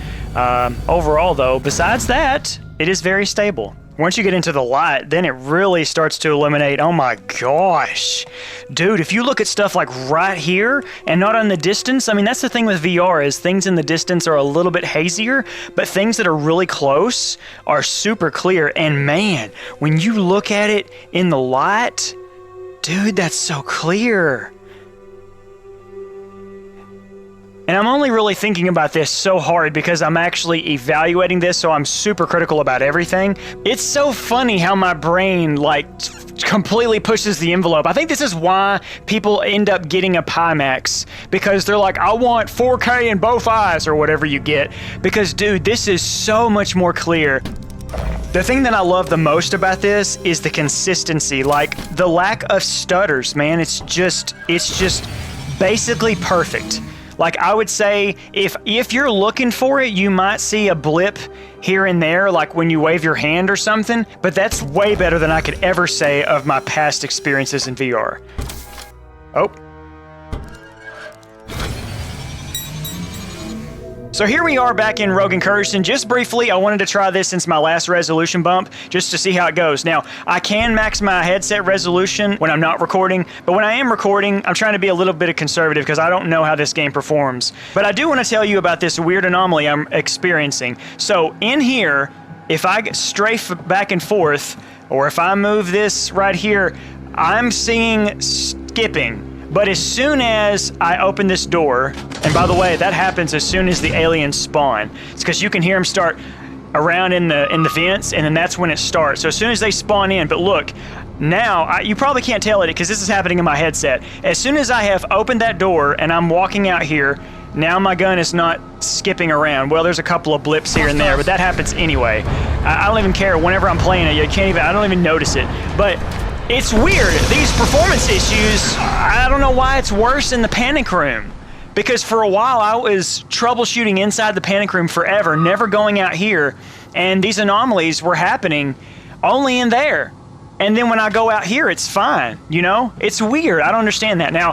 overall though, besides that, it is very stable. Once you get into the light, then it really starts to illuminate. Oh my gosh. Dude, if you look at stuff like right here and not on the distance, I mean, that's the thing with VR is things in the distance are a little bit hazier, but things that are really close are super clear. And man, when you look at it in the light, dude, that's so clear. And I'm only really thinking about this so hard because I'm actually evaluating this, so I'm super critical about everything. It's so funny how my brain, like, completely pushes the envelope. I think this is why people end up getting a Pimax, because they're like, I want 4K in both eyes, or whatever you get. Because, dude, this is so much more clear. The thing that I love the most about this is the consistency, like, the lack of stutters, man. It's just basically perfect. Like, I would say if you're looking for it, you might see a blip here and there, like when you wave your hand or something, but that's way better than I could ever say of my past experiences in VR. Oh. So here we are back in Rogue Incursion. Just briefly, I wanted to try this since my last resolution bump, just to see how it goes. Now, I can max my headset resolution when I'm not recording, but when I am recording, I'm trying to be a little bit conservative because I don't know how this game performs. But I do want to tell you about this weird anomaly I'm experiencing. So in here, if I strafe back and forth, or if I move this right here, I'm seeing skipping. But as soon as I open this door, and by the way, that happens as soon as the aliens spawn. It's because you can hear them start around in the vents, and then that's when it starts. So as soon as they spawn in, but look, now, you probably can't tell it because this is happening in my headset. As soon as I have opened that door and I'm walking out here, now my gun is not skipping around. Well, there's a couple of blips here and there, but that happens anyway. I don't even care. Whenever I'm playing it, I don't even notice it. But it's weird. These performance issues, I don't know why it's worse in the panic room. Because for a while I was troubleshooting inside the panic room forever, never going out here, and these anomalies were happening only in there. And then when I go out here, it's fine, you know? It's weird. I don't understand that. Now,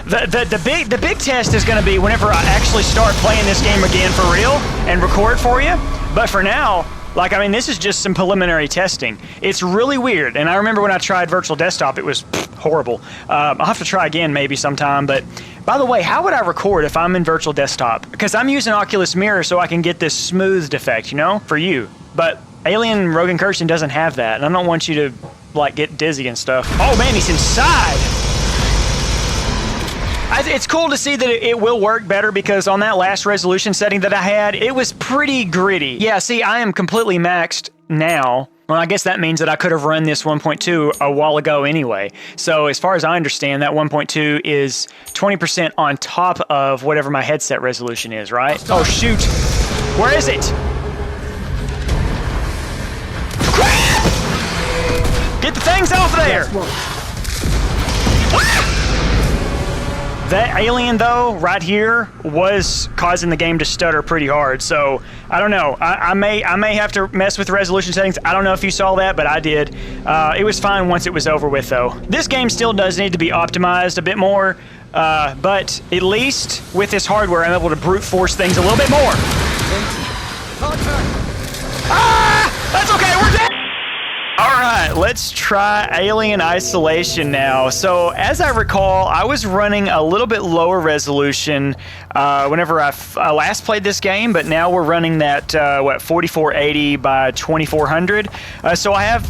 the big test is going to be whenever I actually start playing this game again for real and record for you. But for now, like, I mean, this is just some preliminary testing. It's really weird, and I remember when I tried Virtual Desktop, it was horrible. I'll have to try again maybe sometime, but by the way, how would I record if I'm in Virtual Desktop? Because I'm using Oculus Mirror so I can get this smoothed effect, you know, for you. But Alien Rogue Incursion doesn't have that, and I don't want you to, like, get dizzy and stuff. Oh man, he's inside! It's cool to see that it will work better because on that last resolution setting that I had, it was pretty gritty. Yeah, see, I am completely maxed now. Well, I guess that means that I could have run this 1.2 a while ago anyway. So as far as I understand, that 1.2 is 20% on top of whatever my headset resolution is, right? Oh, shoot. Where is it? Crap! Get the things off there! That alien, though, right here, was causing the game to stutter pretty hard. So, I don't know. I may have to mess with the resolution settings. I don't know if you saw that, but I did. It was fine once it was over with, though. This game still does need to be optimized a bit more. But at least with this hardware, I'm able to brute force things a little bit more. Ah! That's okay, we're dead! Alright, let's try Alien Isolation now. So, as I recall, I was running a little bit lower resolution whenever I last played this game, but now we're running that, 4480 by 2400. So I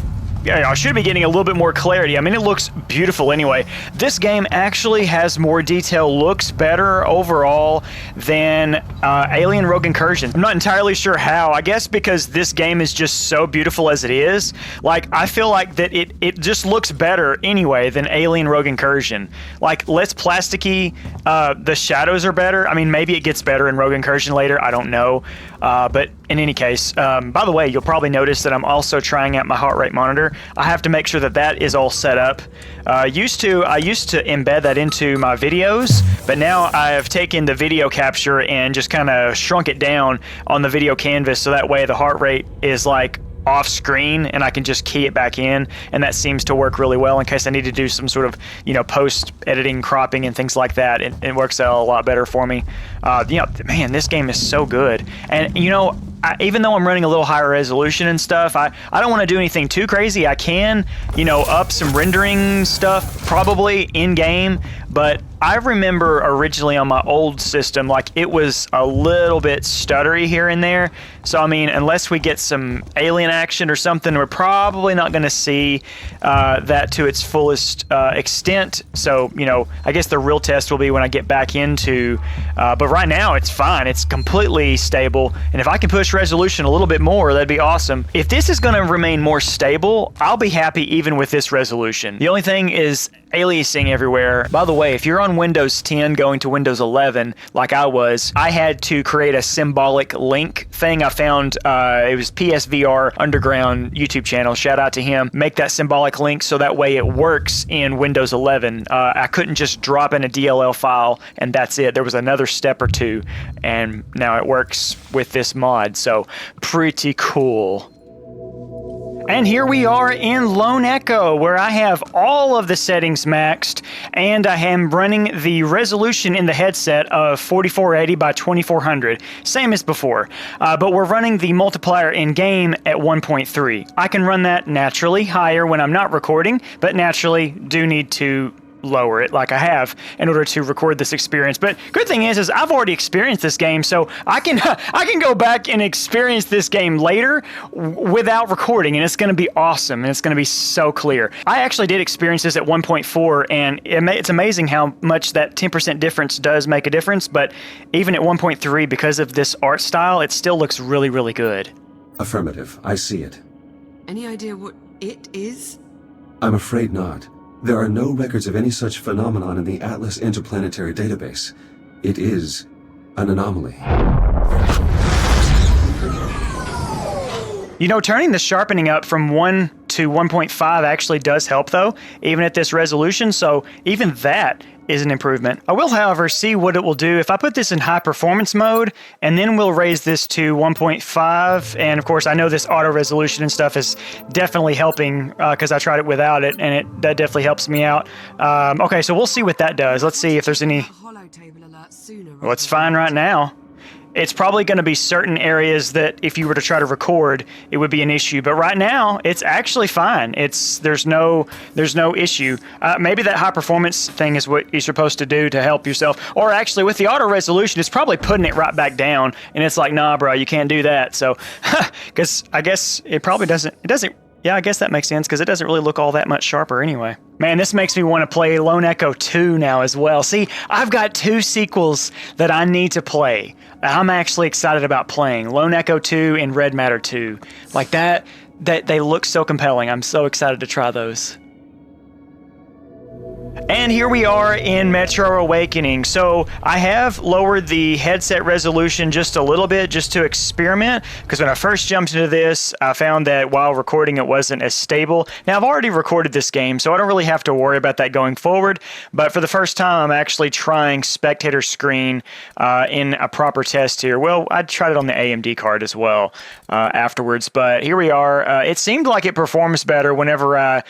should be getting a little bit more clarity. I mean, it looks beautiful anyway. This game actually has more detail, looks better overall than Alien Rogue Incursion. I'm not entirely sure how. I guess because this game is just so beautiful as it is. Like, I feel like that it just looks better anyway than Alien Rogue Incursion. Like, less plasticky, the shadows are better. I mean, maybe it gets better in Rogue Incursion later, I don't know. But in any case, by the way, you'll probably notice that I'm also trying out my heart rate monitor. I have to make sure that that is all set up. I used to embed that into my videos, but now I have taken the video capture and just kind of shrunk it down on the video canvas so that way the heart rate is like off screen and I can just key it back in, and that seems to work really well in case I need to do some sort of, post editing, cropping and things like that. It works out a lot better for me. Man, this game is so good. And even though I'm running a little higher resolution and stuff, I don't want to do anything too crazy. I can, up some rendering stuff probably in game, but I remember originally on my old system, like, it was a little bit stuttery here and there. So, I mean, unless we get some alien action or something, we're probably not going to see that to its fullest extent. So, I guess the real test will be when I get back into, but right now it's fine. It's completely stable. And if I can push resolution a little bit more, that'd be awesome. If this is going to remain more stable, I'll be happy even with this resolution. The only thing is aliasing everywhere. By the way, if you're on Windows 10 going to Windows 11, like I was, I had to create a symbolic link thing. I found, it was PSVR Underground YouTube channel, shout out to him, make that symbolic link so that way it works in Windows 11. I couldn't just drop in a DLL file and that's it. There was another step or two, and now it works with this mod, so pretty cool. And here we are in Lone Echo, where I have all of the settings maxed, and I am running the resolution in the headset of 4480 by 2400, same as before. But we're running the multiplier in game at 1.3. I can run that naturally higher when I'm not recording, but naturally do need to lower it like I have in order to record this experience. But good thing is I've already experienced this game, so I can go back and experience this game later without recording, and it's going to be awesome, and it's going to be so clear. I actually did experience this at 1.4, and it's amazing how much that 10% difference does make a difference, but even at 1.3, because of this art style, it still looks really, really good. Affirmative. I see it. Any idea what it is? I'm afraid not. There are no records of any such phenomenon in the Atlas Interplanetary Database. It is an anomaly. Turning the sharpening up from 1 to 1.5 actually does help, though, even at this resolution, so even that is an improvement. I will, however, see what it will do if I put this in high performance mode, and then we'll raise this to 1.5, and of course I know this auto resolution and stuff is definitely helping because I tried it without it, and that definitely helps me out. Okay, so we'll see what that does. Let's see if there's any... Well, it's fine right now. It's probably going to be certain areas that if you were to try to record, it would be an issue. But right now, it's actually fine. There's no issue. Maybe that high performance thing is what you're supposed to do to help yourself. Or actually, with the auto resolution, it's probably putting it right back down. And it's like, nah, bro, you can't do that. So, because I guess it probably doesn't. Yeah, I guess that makes sense because it doesn't really look all that much sharper anyway. Man, this makes me want to play Lone Echo 2 now as well. See, I've got 2 sequels that I need to play. I'm actually excited about playing Lone Echo 2 and Red Matter 2. Like that they look so compelling. I'm so excited to try those. And here we are in Metro Awakening. So I have lowered the headset resolution just a little bit just to experiment, because when I first jumped into this, I found that while recording it wasn't as stable. Now I've already recorded this game, so I don't really have to worry about that going forward, but for the first time I'm actually trying spectator screen in a proper test here. Well, I tried it on the AMD card as well afterwards, but here we are. It seemed like it performs better whenever I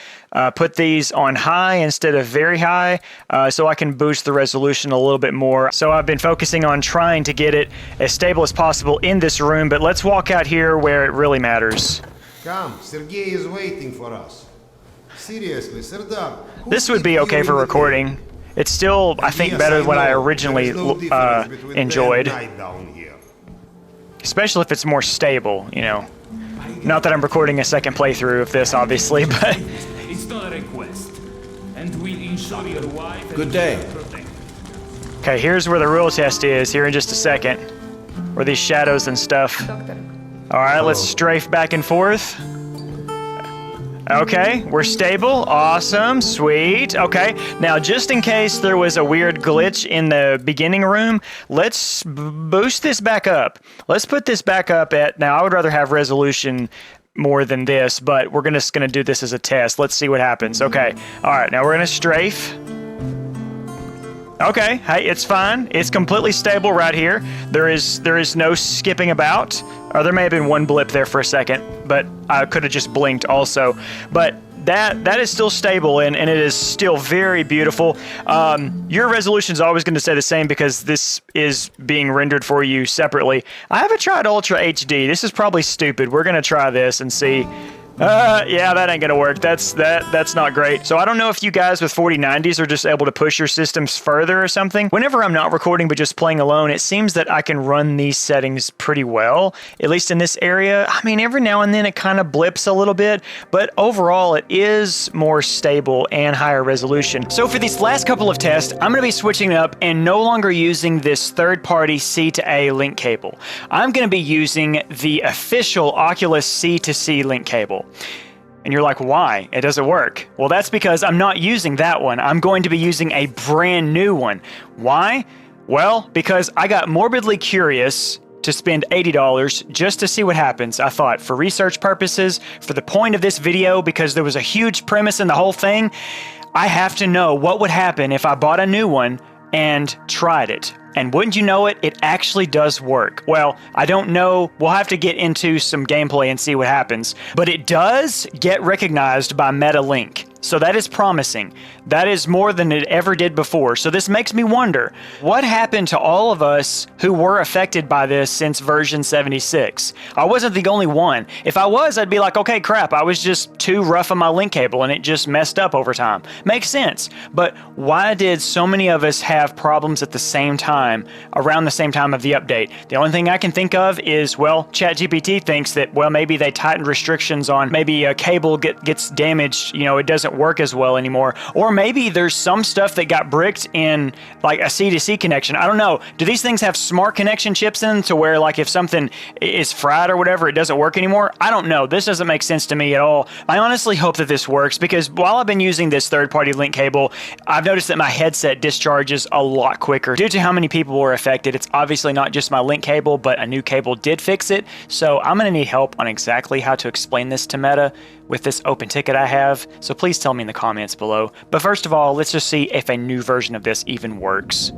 put these on high instead of very high high so I can boost the resolution a little bit more. So I've been focusing on trying to get it as stable as possible in this room, but let's walk out here where it really matters. Come, Sergey is waiting for us. Seriously, Serdar. This would be okay for recording. It's still, I think, better than what I originally enjoyed. Especially if it's more stable, you know. Not that I'm recording a second playthrough of this, obviously, but... It's not a request. And we'll ensure your wife... Good day. Okay, here's where the real test is, here in just a second. Where these shadows and stuff. Alright, let's strafe back and forth. Okay, we're stable. Awesome, sweet. Okay, now just in case there was a weird glitch in the beginning room, let's boost this back up. Let's put this back up at, now I would rather have resolution more than this, but we're just gonna do this as a test. Let's see what happens. Okay, all right, now we're gonna strafe. Okay, hey, it's fine. It's completely stable right here. There is no skipping about. Or there may have been one blip there for a second, but I could have just blinked also. But that is still stable and it is still very beautiful. Your resolution is always going to stay the same because this is being rendered for you separately. I haven't tried Ultra HD. This is probably stupid. We're going to try this and see. Yeah, that ain't gonna work. That's not great. So I don't know if you guys with 4090s are just able to push your systems further or something. Whenever I'm not recording but just playing alone, it seems that I can run these settings pretty well, at least in this area. I mean, every now and then it kind of blips a little bit, but overall it is more stable and higher resolution. So for these last couple of tests, I'm gonna be switching up and no longer using this third-party C to A link cable. I'm gonna be using the official Oculus C to C link cable. And you're like, why? It doesn't work. Well, that's because I'm not using that one. I'm going to be using a brand new one. Why? Well, because I got morbidly curious to spend $80 just to see what happens. I thought for research purposes, for the point of this video, because there was a huge premise in the whole thing, I have to know what would happen if I bought a new one and tried it. And wouldn't you know it, it actually does work. Well, I don't know. We'll have to get into some gameplay and see what happens. But it does get recognized by MetaLink. So that is promising. That is more than it ever did before. So this makes me wonder, what happened to all of us who were affected by this since version 76? I wasn't the only one. If I was, I'd be like, okay, crap, I was just too rough on my link cable and it just messed up over time. Makes sense. But why did so many of us have problems at the same time, around the same time of the update? The only thing I can think of is, well, ChatGPT thinks that, well, maybe they tightened restrictions on maybe a cable gets damaged, you know, it doesn't work as well anymore. Or maybe there's some stuff that got bricked in like a C-to-C connection. I don't know. Do these things have smart connection chips in to where like if something is fried or whatever, it doesn't work anymore? I don't know. This doesn't make sense to me at all. I honestly hope that this works because while I've been using this third-party link cable, I've noticed that my headset discharges a lot quicker due to how many people were affected. It's obviously not just my link cable, but a new cable did fix it. So I'm going to need help on exactly how to explain this to Meta with this open ticket I have. So please tell me in the comments below. But first of all, let's just see if a new version of this even works.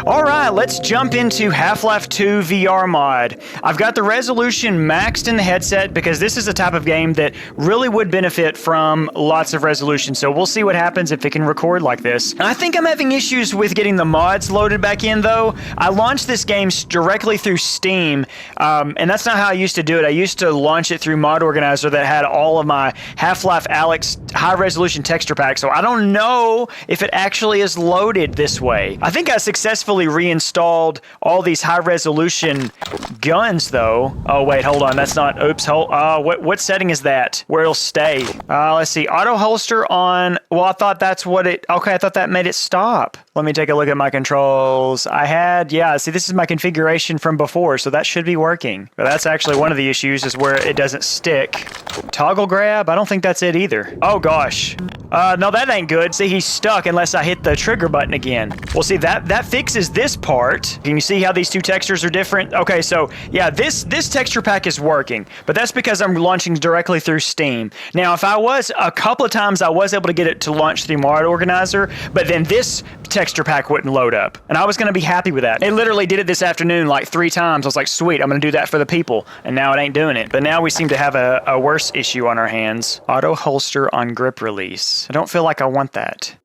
All right, let's jump into Half-Life 2 VR mod. I've got the resolution maxed in the headset because this is a type of game that really would benefit from lots of resolution. So we'll see what happens if it can record like this. I think I'm having issues with getting the mods loaded back in though. I launched this game directly through Steam, and that's not how I used to do it. I used to launch it through Mod Organizer that had all of my Half-Life Alyx high-resolution texture pack, so I don't know if it actually is loaded this way. I think I successfully reinstalled all these high-resolution guns, though. Oh, wait, hold on. That's not... Oops, what setting is that? Where it'll stay? Let's see. Auto holster on... Well, I thought that's what it... Okay, I thought that made it stop. Let me take a look at my controls. I had... Yeah, see, this is my configuration from before, so that should be working. But that's actually one of the issues is where it doesn't stick. Toggle grab? I don't think that's it either. Oh, gosh. No, that ain't good. See, he's stuck unless I hit the trigger button again. Well, see, that fixes this part. Can you see how these two textures are different? Okay, so, yeah, this texture pack is working, but that's because I'm launching directly through Steam. Now, if I was, a couple of times I was able to get it to launch through Mod Organizer, but then this texture pack wouldn't load up, and I was going to be happy with that. It literally did it this afternoon like 3 times. I was like, sweet, I'm going to do that for the people, and now it ain't doing it. But now we seem to have a worse issue on our hands. Auto holster on grip release. I don't feel like I want that.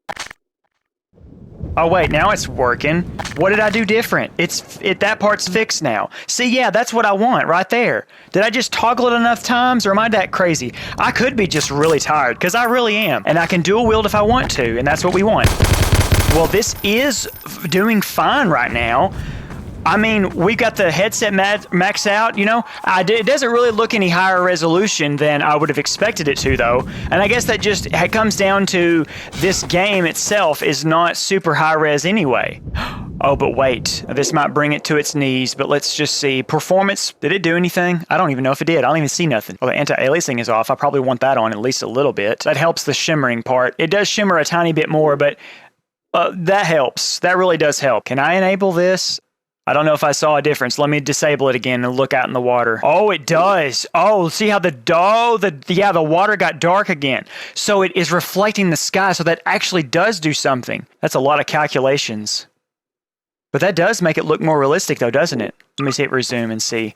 Oh wait, now it's working. What did I do different? That part's fixed now. See, yeah, that's what I want right there. Did I just toggle it enough times, or am I that crazy? I could be just really tired, because I really am. And I can dual wield if I want to, and that's what we want. Well, this is doing fine right now. I mean, we got the headset maxed out, you know? It doesn't really look any higher resolution than I would have expected it to, though. And I guess that just comes down to this game itself is not super high res anyway. Oh, but wait. This might bring it to its knees, but let's just see. Performance, did it do anything? I don't even know if it did. I don't even see nothing. Well, the anti-aliasing is off. I probably want that on at least a little bit. That helps the shimmering part. It does shimmer a tiny bit more, but that helps. That really does help. Can I enable this? I don't know if I saw a difference. Let me disable it again and look out in the water. Oh, it does. Oh, see how the water got dark again. So it is reflecting the sky, so that actually does do something. That's a lot of calculations. But that does make it look more realistic, though, doesn't it? Let me see it resume and see.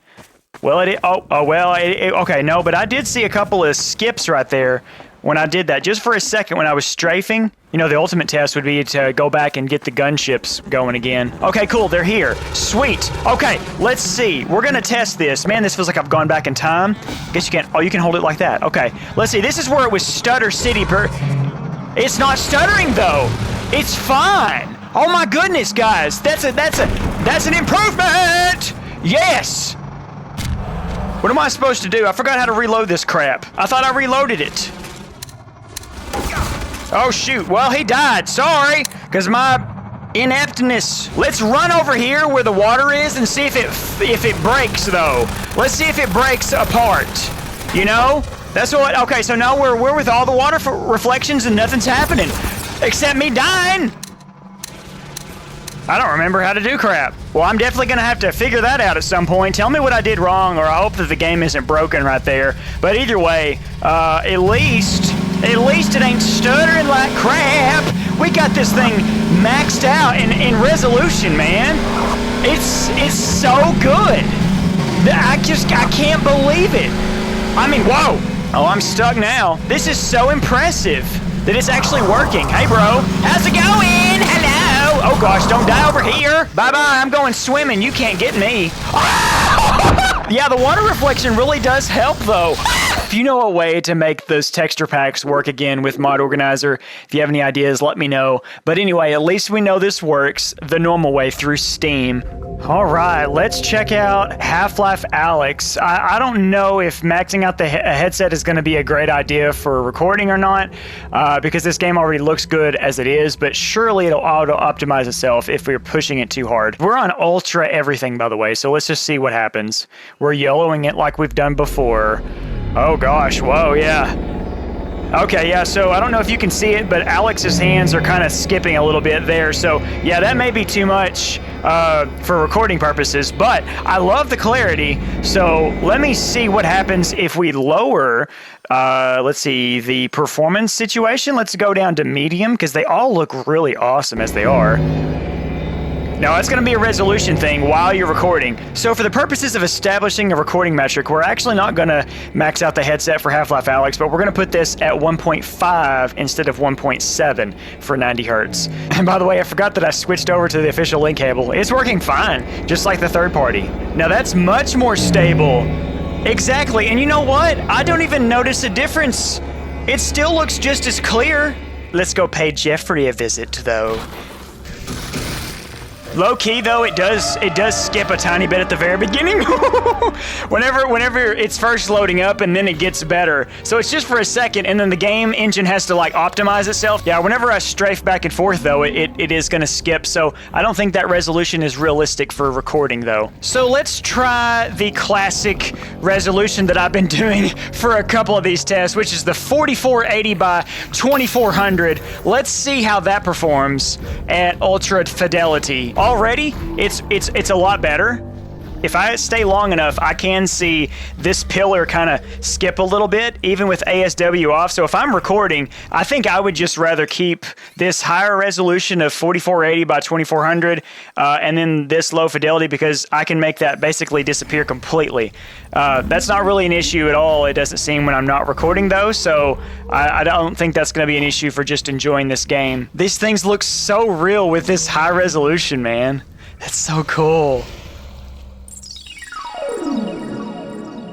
Well, okay, no, but I did see a couple of skips right there when I did that. Just for a second when I was strafing. You know, the ultimate test would be to go back and get the gunships going again. Okay, cool, they're here. Sweet. Okay, let's see. We're gonna test this. Man, this feels like I've gone back in time. I guess you can't, oh, you can hold it like that. Okay, let's see. This is where it was Stutter City. It's not stuttering, though. It's fine. Oh my goodness, guys. That's an improvement. Yes. What am I supposed to do? I forgot how to reload this crap. I thought I reloaded it. Oh shoot, well he died, sorry, because my ineptness. Let's run over here where the water is and see if it breaks though. Let's see if it breaks apart, you know? That's what, okay, so now we're with all the water reflections and nothing's happening, except me dying. I don't remember how to do crap. Well, I'm definitely gonna have to figure that out at some point. Tell me what I did wrong, or I hope that the game isn't broken right there. But either way, at least it ain't stuttering like crap. We got this thing maxed out in resolution, man. It's so good. I can't believe it. I mean, whoa. Oh, I'm stuck now. This is so impressive that it's actually working. Hey, bro. How's it going? Hello. Oh, gosh, don't die over here. Bye-bye. I'm going swimming. You can't get me. Yeah, the water reflection really does help, though. If you know a way to make those texture packs work again with Mod Organizer, if you have any ideas, let me know. But anyway, at least we know this works the normal way through Steam. All right, let's check out Half Life Alyx. I don't know if maxing out the headset is going to be a great idea for recording or not, because this game already looks good as it is, but surely it'll auto-optimize itself if we're pushing it too hard. We're on ultra everything, by the way, so let's just see what happens. We're yellowing it like we've done before. Oh gosh, whoa, yeah. Okay, yeah, so I don't know if you can see it, but Alex's hands are kind of skipping a little bit there, so yeah, that may be too much for recording purposes, but I love the clarity, so let me see what happens if we lower, let's see, the performance situation. Let's go down to medium, because they all look really awesome as they are. Now, it's going to be a resolution thing while you're recording. So for the purposes of establishing a recording metric, we're actually not going to max out the headset for Half Life Alyx, but we're going to put this at 1.5 instead of 1.7 for 90 hertz. And by the way, I forgot that I switched over to the official link cable. It's working fine, just like the third party. Now, that's much more stable. Exactly, and you know what? I don't even notice a difference. It still looks just as clear. Let's go pay Jeffrey a visit, though. Low key though, it does skip a tiny bit at the very beginning. whenever it's first loading up, and then it gets better. So it's just for a second, and then the game engine has to like optimize itself. Yeah, whenever I strafe back and forth though, it is gonna skip. So I don't think that resolution is realistic for recording though. So let's try the classic resolution that I've been doing for a couple of these tests, which is the 4480 by 2400. Let's see how that performs at ultra fidelity. Already, it's a lot better. if I stay long enough, I can see this pillar kind of skip a little bit, even with ASW off. So if I'm recording, I think I would just rather keep this higher resolution of 4480 by 2400 and then this low fidelity, because I can make that basically disappear completely. That's not really an issue at all, it doesn't seem, when I'm not recording though, so I don't think that's going to be an issue for just enjoying this game. These things look so real with this high resolution, man. That's so cool.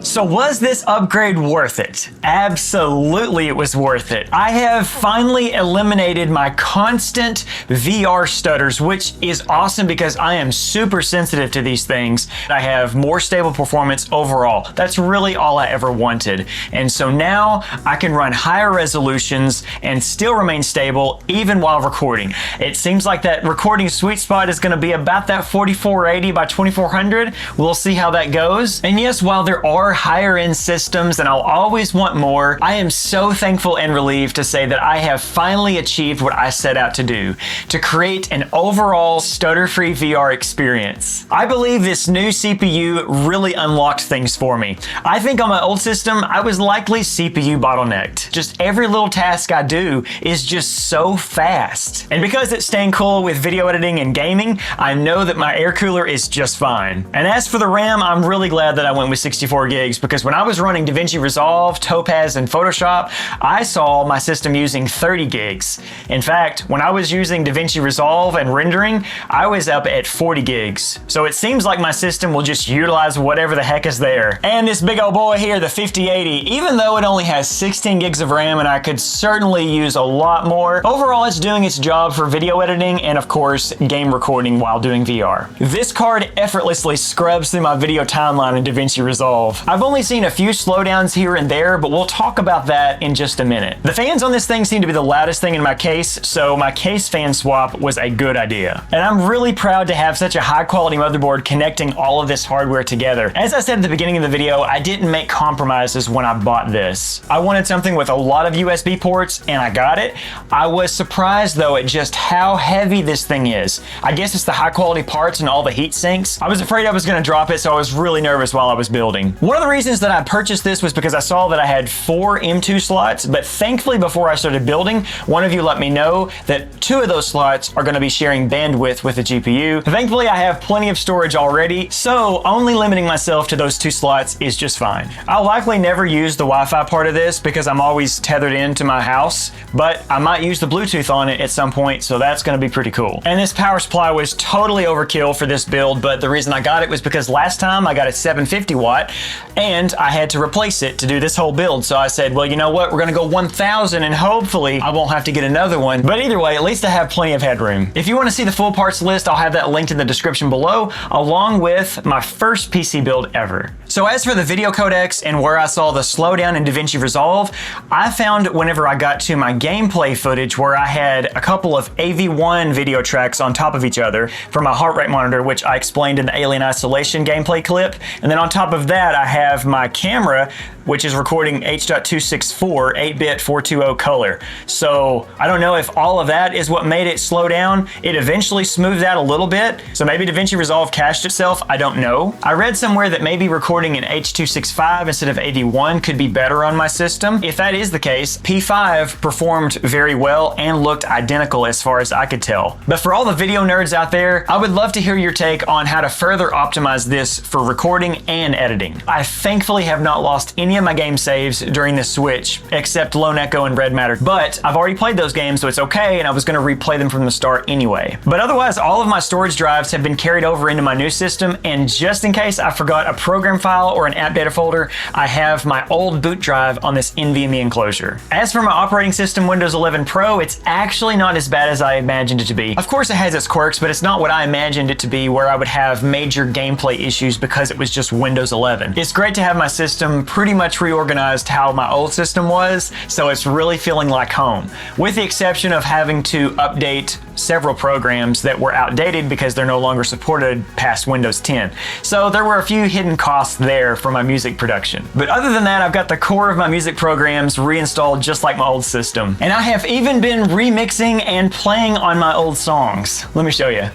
So was this upgrade worth it? Absolutely it was worth it. I have finally eliminated my constant VR stutters, which is awesome because I am super sensitive to these things. I have more stable performance overall. That's really all I ever wanted. And so now I can run higher resolutions and still remain stable even while recording. It seems like that recording sweet spot is going to be about that 4480 by 2400. We'll see how that goes. And yes, while there are higher end systems and I'll always want more, I am so thankful and relieved to say that I have finally achieved what I set out to do, to create an overall stutter-free VR experience. I believe this new CPU really unlocked things for me. I think on my old system, I was likely CPU bottlenecked. Just every little task I do is just so fast. And because it's staying cool with video editing and gaming, I know that my air cooler is just fine. And as for the RAM, I'm really glad that I went with 64 gigs, because when I was running DaVinci Resolve, Topaz, and Photoshop, I saw my system using 30 gigs. In fact, when I was using DaVinci Resolve and rendering, I was up at 40 gigs. So it seems like my system will just utilize whatever the heck is there. And this big old boy here, the 5080, even though it only has 16 gigs of RAM and I could certainly use a lot more, overall it's doing its job for video editing and of course game recording while doing VR. This card effortlessly scrubs through my video timeline in DaVinci Resolve. I've only seen a few slowdowns here and there, but we'll talk about that in just a minute. The fans on this thing seem to be the loudest thing in my case, so my case fan swap was a good idea. And I'm really proud to have such a high quality motherboard connecting all of this hardware together. As I said at the beginning of the video, I didn't make compromises when I bought this. I wanted something with a lot of USB ports, and I got it. I was surprised though at just how heavy this thing is. I guess it's the high quality parts and all the heat sinks. I was afraid I was gonna drop it, so I was really nervous while I was building. One of the reasons that I purchased this was because I saw that I had 4 M2 slots, but thankfully before I started building, one of you let me know that 2 of those slots are going to be sharing bandwidth with the GPU. Thankfully I have plenty of storage already, so only limiting myself to those 2 slots is just fine. I'll likely never use the Wi-Fi part of this because I'm always tethered into my house, but I might use the Bluetooth on it at some point, so that's going to be pretty cool. And this power supply was totally overkill for this build, but the reason I got it was because last time I got a 750 watt and I had to replace it to do this whole build. So I said, well, you know what? We're gonna go 1000 and hopefully I won't have to get another one. But either way, at least I have plenty of headroom. If you wanna see the full parts list, I'll have that linked in the description below, along with my first PC build ever. So as for the video codecs and where I saw the slowdown in DaVinci Resolve, I found whenever I got to my gameplay footage where I had a couple of AV1 video tracks on top of each other for my heart rate monitor, which I explained in the Alien Isolation gameplay clip. And then on top of that, I have my camera, which is recording H.264 8-bit 420 color. So I don't know if all of that is what made it slow down. It eventually smoothed out a little bit. So maybe DaVinci Resolve cached itself, I don't know. I read somewhere that maybe recording in H.265 instead of AV1 could be better on my system. If that is the case, P5 performed very well and looked identical as far as I could tell. But for all the video nerds out there, I would love to hear your take on how to further optimize this for recording and editing. I thankfully have not lost any of my game saves during this switch, except Lone Echo and Red Matter, but I've already played those games, so it's okay, and I was going to replay them from the start anyway. But otherwise, all of my storage drives have been carried over into my new system, and just in case I forgot a program file or an app data folder, I have my old boot drive on this NVMe enclosure. As for my operating system, Windows 11 Pro, it's actually not as bad as I imagined it to be. Of course, it has its quirks, but it's not what I imagined it to be, where I would have major gameplay issues because it was just Windows 11. It's great to have my system pretty much reorganized how my old system was, so it's really feeling like home, with the exception of having to update several programs that were outdated because they're no longer supported past Windows 10. So there were a few hidden costs there for my music production. But other than that, I've got the core of my music programs reinstalled just like my old system. And I have even been remixing and playing on my old songs. Let me show you.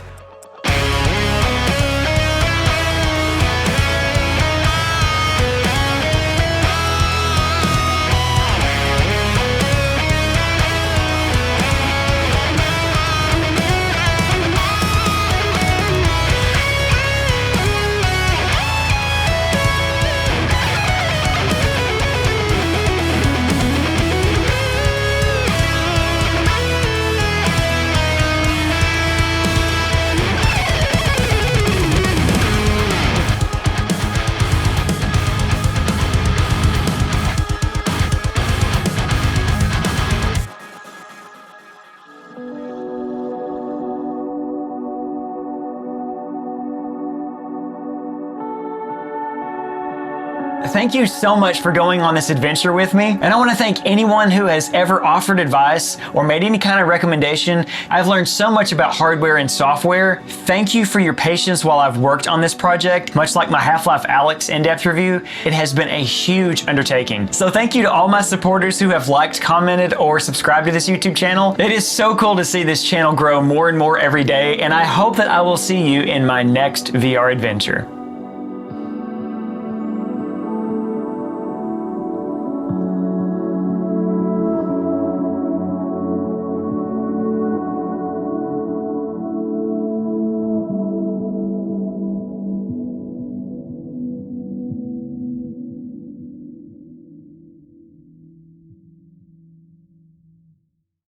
Thank you so much for going on this adventure with me. And I want to thank anyone who has ever offered advice or made any kind of recommendation. I've learned so much about hardware and software. Thank you for your patience while I've worked on this project. Much like my Half Life Alyx in-depth review, it has been a huge undertaking. So thank you to all my supporters who have liked, commented, or subscribed to this YouTube channel. It is so cool to see this channel grow more and more every day, and I hope that I will see you in my next VR adventure.